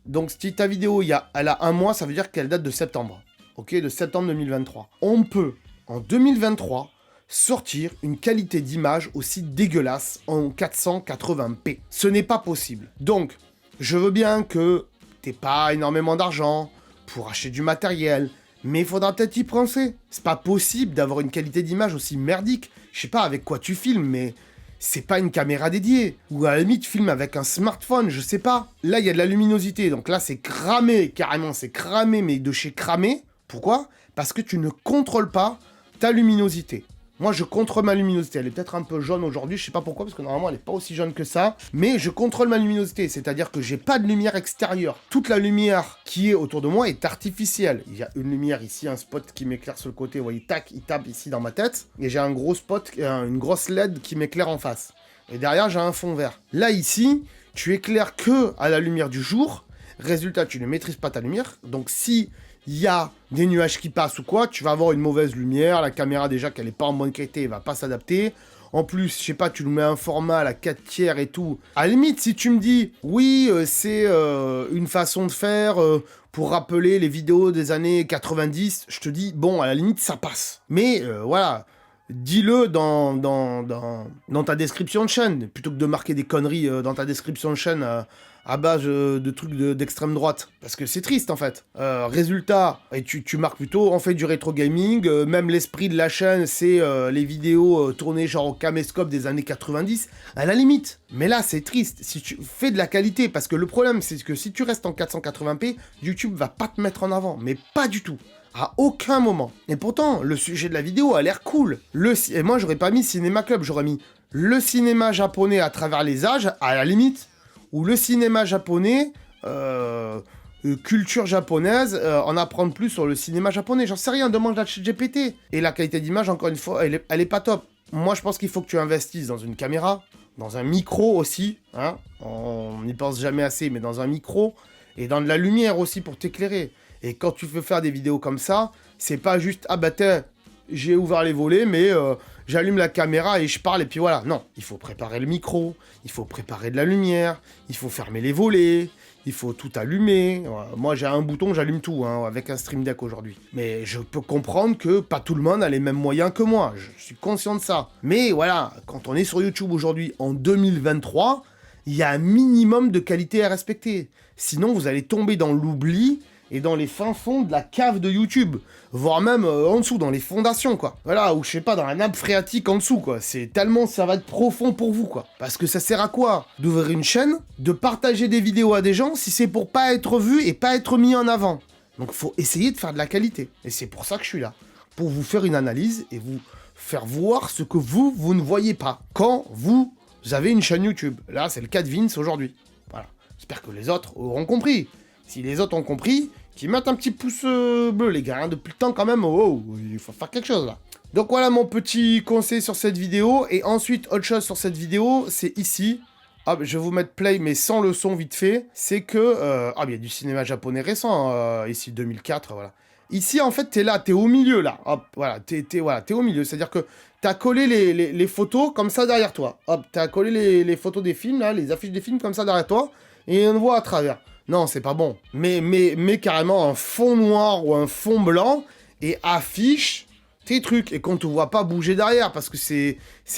donc, si ta vidéo, elle a un mois, ça veut dire qu'elle date de septembre. Ok, de septembre 2023. On peut, en 2023, sortir une qualité d'image aussi dégueulasse en 480p. Ce n'est pas possible. Donc, je veux bien que t'aies pas énormément d'argent pour acheter du matériel, mais il faudra peut-être y penser. C'est pas possible d'avoir une qualité d'image aussi merdique. Je sais pas avec quoi tu filmes, mais c'est pas une caméra dédiée. Ou à la limite, tu filmes avec un smartphone, je sais pas. Là, il y a de la luminosité, donc là, c'est cramé, carrément, c'est cramé, mais de chez cramé. Pourquoi ? Parce que tu ne contrôles pas ta luminosité. Moi, je contrôle ma luminosité. Elle est peut-être un peu jaune aujourd'hui, je sais pas pourquoi, parce que normalement, elle est pas aussi jaune que ça. Mais je contrôle ma luminosité, c'est-à-dire que j'ai pas de lumière extérieure. Toute la lumière qui est autour de moi est artificielle. Il y a une lumière ici, un spot qui m'éclaire sur le côté. Vous voyez, tac, il tape ici dans ma tête. Et j'ai un gros spot, une grosse LED qui m'éclaire en face. Et derrière, j'ai un fond vert. Là, ici, tu éclaires que à la lumière du jour. Résultat, tu ne maîtrises pas ta lumière. Donc, si il y a des nuages qui passent ou quoi, tu vas avoir une mauvaise lumière, la caméra déjà qu'elle est pas en bonne qualité, elle va pas s'adapter. En plus, je sais pas, tu nous mets un format à la 4/3 et tout. À la limite, si tu me dis, oui, c'est une façon de faire pour rappeler les vidéos des années 90, je te dis, bon, à la limite, ça passe. Mais voilà, dis-le dans ta description de chaîne, plutôt que de marquer des conneries dans ta description de chaîne à base de trucs d'extrême droite. Parce que c'est triste, en fait. Résultat, et tu marques plutôt, on fait du rétro gaming, même l'esprit de la chaîne, c'est les vidéos tournées genre au caméscope des années 90, à la limite. Mais là, c'est triste. Si tu fais de la qualité, parce que le problème, c'est que si tu restes en 480p, YouTube va pas te mettre en avant, mais pas du tout. À aucun moment. Et pourtant, le sujet de la vidéo a l'air cool. Et moi, j'aurais pas mis Cinéma Club, j'aurais mis le cinéma japonais à travers les âges, à la limite, ou le cinéma japonais, culture japonaise, en apprendre plus sur le cinéma japonais. J'en sais rien, demande à ChatGPT. Et la qualité d'image, encore une fois, elle est pas top. Moi, je pense qu'il faut que tu investisses dans une caméra, dans un micro aussi, hein. On n'y pense jamais assez, mais dans un micro, et dans de la lumière aussi pour t'éclairer. Et quand tu veux faire des vidéos comme ça, c'est pas juste « Ah bah tiens, j'ai ouvert les volets, mais j'allume la caméra et je parle, et puis voilà. » Non, il faut préparer le micro, il faut préparer de la lumière, il faut fermer les volets, il faut tout allumer. Moi, j'ai un bouton, j'allume tout, hein, avec un Stream Deck aujourd'hui. Mais je peux comprendre que pas tout le monde a les mêmes moyens que moi. Je suis conscient de ça. Mais voilà, quand on est sur YouTube aujourd'hui, en 2023, il y a un minimum de qualité à respecter. Sinon, vous allez tomber dans l'oubli et dans les fins fonds de la cave de YouTube, voire même en dessous, dans les fondations, quoi. Voilà, ou je sais pas, dans la nappe phréatique en dessous, quoi. C'est tellement, ça va être profond pour vous, quoi. Parce que ça sert à quoi d'ouvrir une chaîne, de partager des vidéos à des gens, si c'est pour pas être vu et pas être mis en avant. Donc faut essayer de faire de la qualité. Et c'est pour ça que je suis là. Pour vous faire une analyse et vous faire voir ce que vous ne voyez pas. Quand vous avez une chaîne YouTube. Là, c'est le cas de Vince aujourd'hui. Voilà. J'espère que les autres auront compris. Si les autres ont compris, qu'ils mettent un petit pouce bleu, les gars. Hein, depuis le temps, quand même, oh, il faut faire quelque chose, là. Donc voilà mon petit conseil sur cette vidéo. Et ensuite, autre chose sur cette vidéo, c'est ici. Hop, je vais vous mettre play, mais sans le son vite fait. C'est que... il y a du cinéma japonais récent, ici, 2004, voilà. Ici, en fait, t'es là, t'es au milieu, là. Hop, voilà, t'es au milieu. C'est-à-dire que t'as collé les photos comme ça derrière toi. Hop, t'as collé les photos des films, là, les affiches des films comme ça derrière toi. Et on voit à travers. Non, c'est pas bon. Mais carrément un fond noir ou un fond blanc et affiche tes trucs. Et qu'on te voit pas bouger derrière parce que c'est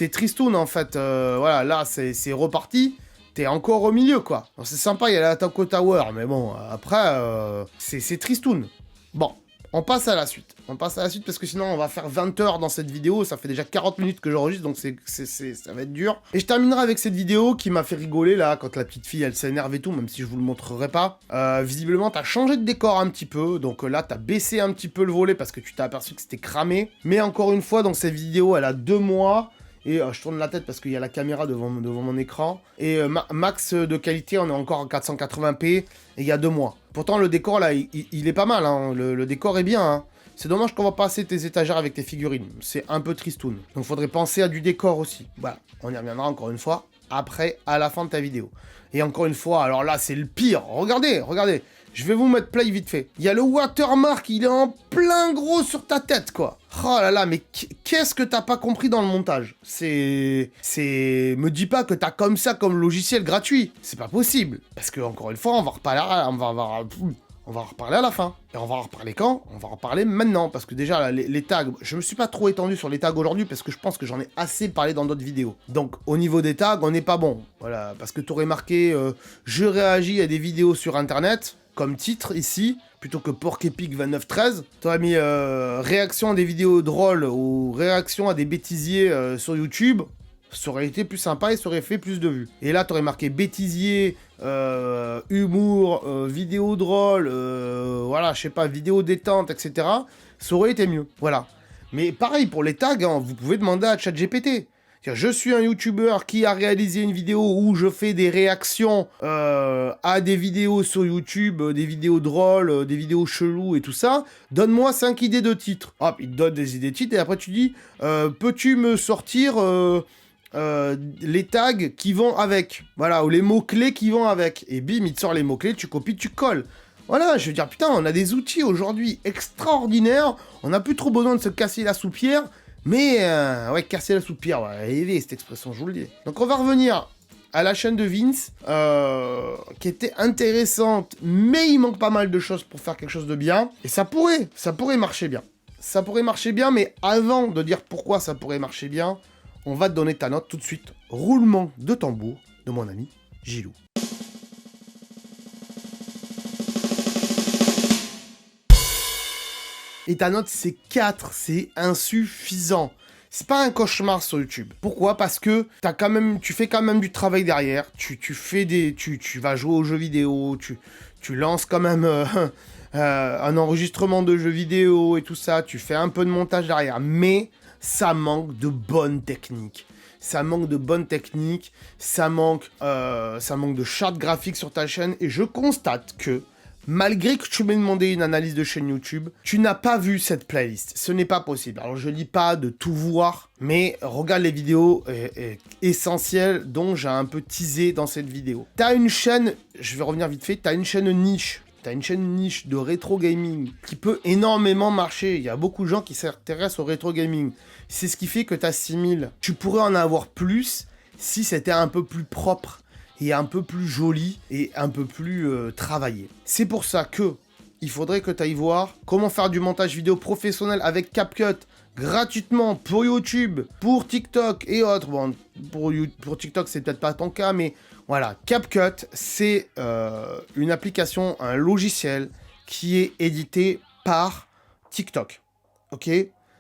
tristoun, en fait. Voilà, là, c'est reparti. T'es encore au milieu, quoi. C'est sympa, il y a la Taco Tower, mais bon, après, c'est tristoun. Bon, on passe à la suite. On passe à la suite parce que sinon on va faire 20 heures dans cette vidéo. Ça fait déjà 40 minutes que j'enregistre, donc ça va être dur. Et je terminerai avec cette vidéo qui m'a fait rigoler là, quand la petite fille elle s'énerve et tout, même si je vous le montrerai pas. Visiblement t'as changé de décor un petit peu, donc là t'as baissé un petit peu le volet parce que tu t'es aperçu que c'était cramé. Mais encore une fois, donc cette vidéo elle a 2 mois. Et je tourne la tête parce qu'il y a la caméra devant mon écran. Et max de qualité, on est encore en 480p, et il y a 2 mois. Pourtant, le décor, là, il est pas mal, hein. Le décor est bien, hein. C'est dommage qu'on va pas passer tes étagères avec tes figurines. C'est un peu tristoun. Donc, faudrait penser à du décor aussi. Voilà, on y reviendra encore une fois, après, à la fin de ta vidéo. Et encore une fois, alors là, c'est le pire. Regardez. Je vais vous mettre play vite fait. Il y a le watermark, il est en plein gros sur ta tête, quoi. Oh là là, mais qu'est-ce que t'as pas compris dans le montage? Me dis pas que t'as comme ça comme logiciel gratuit. C'est pas possible. Parce que, encore une fois, on va reparler on va en reparler à la fin. Et on va en reparler quand? On va en reparler maintenant. Parce que déjà, là, les tags, je me suis pas trop étendu sur les tags aujourd'hui parce que je pense que j'en ai assez parlé dans d'autres vidéos. Donc, au niveau des tags, on n'est pas bon. Voilà, parce que t'aurais marqué je réagis à des vidéos sur Internet, comme titre ici, plutôt que Porc Épic 2913. T'aurais mis réaction à des vidéos drôles ou réaction à des bêtisiers sur YouTube. Ça aurait été plus sympa et ça aurait fait plus de vues. Et là, t'aurais marqué bêtisier, humour, vidéo drôle, voilà, je sais pas, vidéo détente, etc. Ça aurait été mieux, voilà. Mais pareil, pour les tags, hein, vous pouvez demander à ChatGPT. Je suis un YouTuber qui a réalisé une vidéo où je fais des réactions à des vidéos sur YouTube, des vidéos drôles, des vidéos cheloues et tout ça. Donne-moi 5 idées de titres. Hop, il te donne des idées de titres et après tu dis peux-tu me sortir les tags qui vont avec, voilà, ou les mots-clés qui vont avec. Et bim, il te sort les mots-clés, tu copies, tu colles. Voilà, je veux dire, putain, on a des outils aujourd'hui extraordinaires, on n'a plus trop besoin de se casser la soupière, mais, ouais, casser la soupière, ouais, cette expression, je vous le dis. Donc on va revenir à la chaîne de Vince, qui était intéressante, mais il manque pas mal de choses pour faire quelque chose de bien, et ça pourrait marcher bien. Ça pourrait marcher bien, mais avant de dire pourquoi ça pourrait marcher bien, on va te donner ta note tout de suite. Roulement de tambour de mon ami Gilou. Et ta note, c'est 4, c'est insuffisant. C'est pas un cauchemar sur YouTube. Pourquoi? Parce que tu fais quand même du travail derrière. Tu vas jouer aux jeux vidéo, tu lances quand même un enregistrement de jeux vidéo et tout ça. Tu fais un peu de montage derrière. Mais ça manque de bonnes techniques. Ça manque de charte graphique sur ta chaîne. Et je constate que, malgré que tu m'aies demandé une analyse de chaîne YouTube, tu n'as pas vu cette playlist. Ce n'est pas possible. Alors, je dis pas de tout voir, mais regarde les vidéos essentielles dont j'ai un peu teasé dans cette vidéo. T'as une chaîne, je vais revenir vite fait, t'as une chaîne niche. T'as une chaîne niche de rétro gaming qui peut énormément marcher. Il y a beaucoup de gens qui s'intéressent au rétro gaming. C'est ce qui fait que t'as 6000. Tu pourrais en avoir plus si c'était un peu plus propre et un peu plus joli et un peu plus travaillé. C'est pour ça que il faudrait que tu ailles voir comment faire du montage vidéo professionnel avec CapCut gratuitement pour YouTube, pour TikTok et autres. Bon, pour TikTok, c'est peut-être pas ton cas, mais voilà, CapCut, c'est une application, un logiciel qui est édité par TikTok. Ok?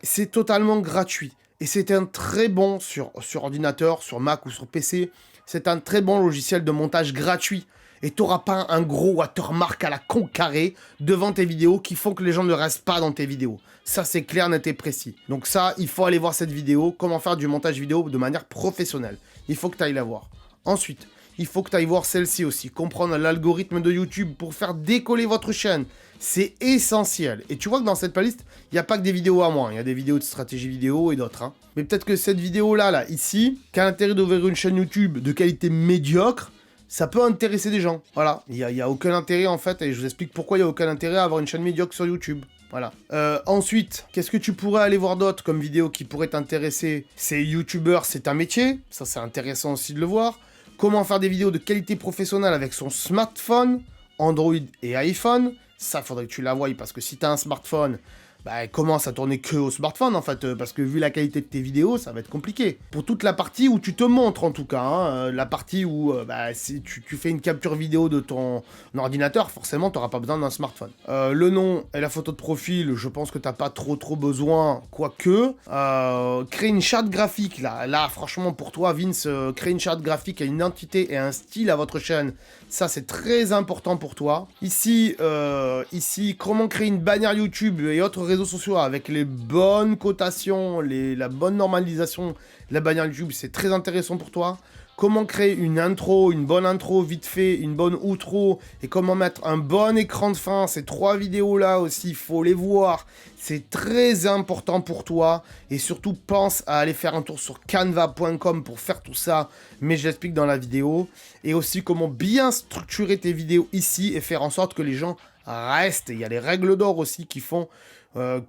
C'est totalement gratuit. Et c'est un très bon sur ordinateur, sur Mac ou sur PC. C'est un très bon logiciel de montage gratuit. Et tu n'auras pas un gros watermark à la con carré devant tes vidéos qui font que les gens ne restent pas dans tes vidéos. Ça, c'est clair, net et précis. Donc ça, il faut aller voir cette vidéo, comment faire du montage vidéo de manière professionnelle. Il faut que tu ailles la voir. Ensuite, il faut que tu ailles voir celle-ci aussi, comprendre l'algorithme de YouTube pour faire décoller votre chaîne. C'est essentiel. Et tu vois que dans cette playlist, il n'y a pas que des vidéos à moi. Il y a des vidéos de stratégie vidéo et d'autres. Hein. Mais peut-être que cette vidéo-là, ici, qui a l'intérêt d'ouvrir une chaîne YouTube de qualité médiocre, ça peut intéresser des gens. Voilà. Il n'y a aucun intérêt, en fait, et je vous explique pourquoi il n'y a aucun intérêt à avoir une chaîne médiocre sur YouTube. Voilà. Ensuite, qu'est-ce que tu pourrais aller voir d'autres comme vidéos qui pourraient t'intéresser? C'est YouTubeur, c'est un métier. Ça, c'est intéressant aussi de le voir. Comment faire des vidéos de qualité professionnelle avec son smartphone, Android et iPhone. Ça, faudrait que tu la voies, parce que si tu as un smartphone, bah, commence à tourner que au smartphone, en fait, parce que vu la qualité de tes vidéos, ça va être compliqué. Pour toute la partie où tu te montres, en tout cas, hein, la partie où si tu fais une capture vidéo de ton ordinateur, forcément, tu n'auras pas besoin d'un smartphone. Le nom et la photo de profil, je pense que tu n'as pas trop besoin, quoique. Créer une charte graphique, là, franchement, pour toi, Vince, créer une charte graphique et une identité et un style à votre chaîne, ça, c'est très important pour toi. Ici, comment créer une bannière YouTube et autres réseaux sociaux avec les bonnes cotations, la bonne normalisation de la bannière YouTube, c'est très intéressant pour toi. Comment créer une intro, une bonne intro vite fait, une bonne outro, et comment mettre un bon écran de fin. Ces 3 vidéos-là aussi, il faut les voir. C'est très important pour toi. Et surtout, pense à aller faire un tour sur canva.com pour faire tout ça. Mais je l'explique dans la vidéo. Et aussi comment bien structurer tes vidéos ici et faire en sorte que les gens restent. Il y a les règles d'or aussi qui font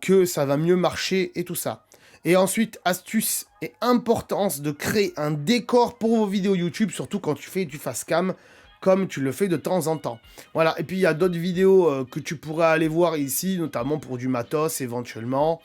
que ça va mieux marcher et tout ça. Et ensuite, astuce et importance de créer un décor pour vos vidéos YouTube, surtout quand tu fais du face cam, comme tu le fais de temps en temps. Voilà, et puis il y a d'autres vidéos que tu pourrais aller voir ici, notamment pour du matos éventuellement,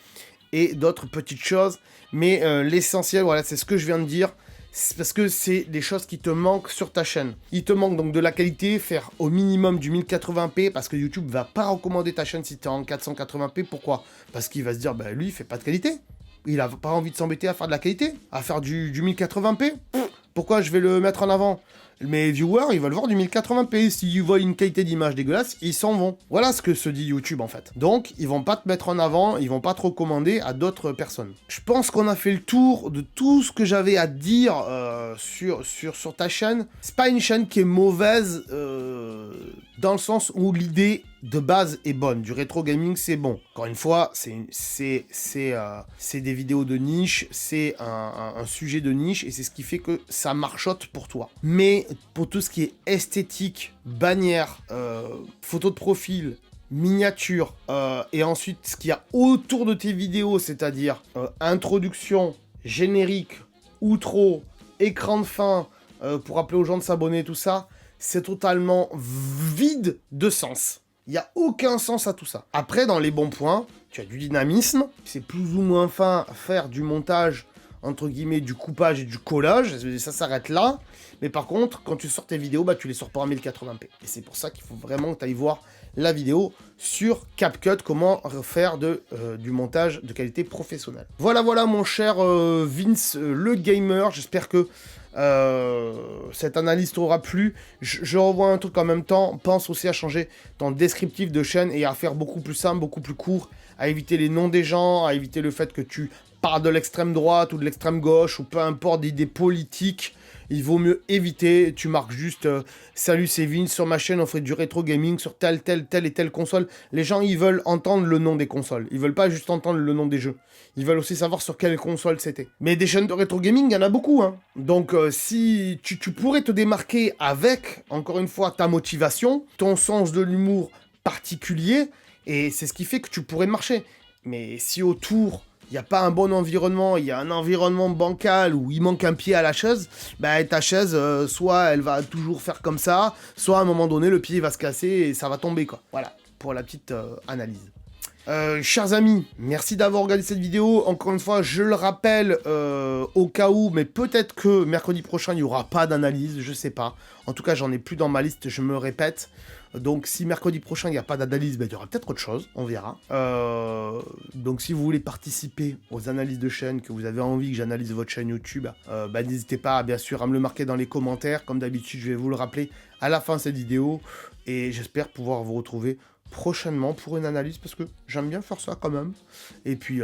et d'autres petites choses. Mais l'essentiel, voilà, c'est ce que je viens de dire, c'est parce que c'est des choses qui te manquent sur ta chaîne. Il te manque donc de la qualité, faire au minimum du 1080p, parce que YouTube va pas recommander ta chaîne si tu es en 480p. Pourquoi? Parce qu'il va se dire, bah lui, il fait pas de qualité. Il a pas envie de s'embêter à faire de la qualité, à faire du 1080p. Pourquoi je vais le mettre en avant? Mes viewers, ils veulent voir du 1080p. S'ils voient une qualité d'image dégueulasse, ils s'en vont. Voilà ce que se dit YouTube en fait. Donc, ils vont pas te mettre en avant, ils vont pas te recommander à d'autres personnes. Je pense qu'on a fait le tour de tout ce que j'avais à dire sur ta chaîne. C'est pas une chaîne qui est mauvaise dans le sens où l'idée de base est bonne. Du rétro gaming, c'est bon. Encore une fois, c'est des vidéos de niche, c'est un sujet de niche, et c'est ce qui fait que ça marchote pour toi. Mais pour tout ce qui est esthétique, bannière, photo de profil, miniature, et ensuite ce qu'il y a autour de tes vidéos, c'est-à-dire introduction, générique, outro, écran de fin, pour appeler aux gens de s'abonner, tout ça, c'est totalement vide de sens. Il n'y a aucun sens à tout ça. Après, dans les bons points, tu as du dynamisme. C'est plus ou moins fin faire du montage, entre guillemets, du coupage et du collage. Ça s'arrête là. Mais par contre, quand tu sors tes vidéos, bah, tu les sors pas en 1080p. Et c'est pour ça qu'il faut vraiment que tu ailles voir la vidéo sur CapCut, comment faire du montage de qualité professionnelle. Voilà, mon cher Vince, le gamer. J'espère que cette analyse t'aura plu. Je revois un truc en même temps. Pense aussi à changer ton descriptif de chaîne et à faire beaucoup plus simple, beaucoup plus court, à éviter les noms des gens, à éviter le fait que tu parles de l'extrême droite ou de l'extrême gauche ou peu importe d'idées politiques. Il vaut mieux éviter. Tu marques juste salut, c'est Vince, sur ma chaîne on fait du rétro gaming sur telle et telle console. Les gens, ils veulent entendre le nom des consoles. Ils veulent pas juste entendre le nom des jeux. Ils veulent aussi savoir sur quelle console c'était. Mais des chaînes de rétro gaming, il y en a beaucoup, hein. Donc si tu pourrais te démarquer avec, encore une fois, ta motivation, ton sens de l'humour particulier, et c'est ce qui fait que tu pourrais marcher. Mais si autour, il n'y a pas un bon environnement, il y a un environnement bancal où il manque un pied à la chaise, bah ta chaise, soit elle va toujours faire comme ça, soit à un moment donné, le pied va se casser et ça va tomber, quoi. Voilà, pour la petite analyse. Chers amis, merci d'avoir regardé cette vidéo. Encore une fois, je le rappelle au cas où, mais peut-être que mercredi prochain, il n'y aura pas d'analyse, je sais pas. En tout cas, j'en ai plus dans ma liste, je me répète. Donc si mercredi prochain il n'y a pas d'analyse, il y aura peut-être autre chose, on verra. Donc si vous voulez participer aux analyses de chaîne, que vous avez envie que j'analyse votre chaîne YouTube, n'hésitez pas bien sûr à me le marquer dans les commentaires. Comme d'habitude, je vais vous le rappeler à la fin de cette vidéo. Et j'espère pouvoir vous retrouver prochainement pour une analyse, parce que j'aime bien faire ça quand même. Et puis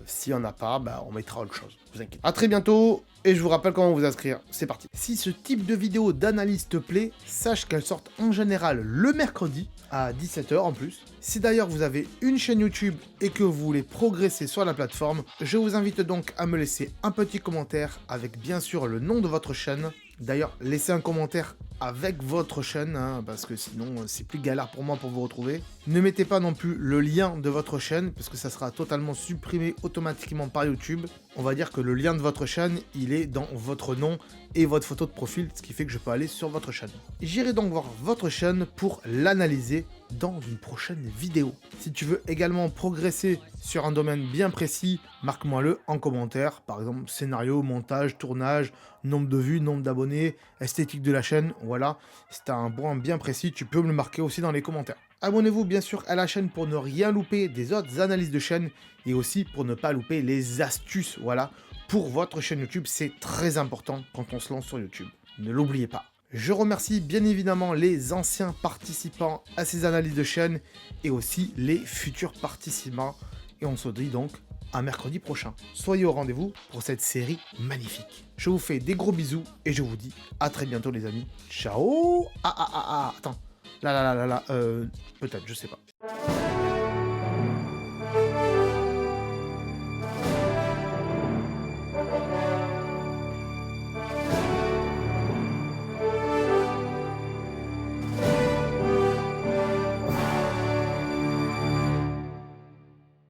s'il n'y en a pas, on mettra autre chose, vous inquiétez. A très bientôt. Et je vous rappelle comment vous inscrire, c'est parti. Si ce type de vidéo d'analyse te plaît, sache qu'elles sortent en général le mercredi, à 17 h en plus. Si d'ailleurs vous avez une chaîne YouTube et que vous voulez progresser sur la plateforme, je vous invite donc à me laisser un petit commentaire avec bien sûr le nom de votre chaîne. D'ailleurs, laissez un commentaire avec votre chaîne, hein, parce que sinon c'est plus galère pour moi pour vous retrouver. Ne mettez pas non plus le lien de votre chaîne, parce que ça sera totalement supprimé automatiquement par YouTube. On va dire que le lien de votre chaîne, il est dans votre nom et votre photo de profil, ce qui fait que je peux aller sur votre chaîne. J'irai donc voir votre chaîne pour l'analyser dans une prochaine vidéo. Si tu veux également progresser sur un domaine bien précis, marque-moi-le en commentaire. Par exemple, scénario, montage, tournage, nombre de vues, nombre d'abonnés, esthétique de la chaîne, voilà. Si tu as un point bien précis, tu peux me le marquer aussi dans les commentaires. Abonnez-vous bien sûr à la chaîne pour ne rien louper des autres analyses de chaîne et aussi pour ne pas louper les astuces, voilà, pour votre chaîne YouTube. C'est très important quand on se lance sur YouTube. Ne l'oubliez pas. Je remercie bien évidemment les anciens participants à ces analyses de chaîne et aussi les futurs participants Et on se dit donc à mercredi prochain. Soyez au rendez-vous pour cette série magnifique. Je vous fais des gros bisous et je vous dis à très bientôt les amis. Ciao. Attends. Là, peut-être, je sais pas.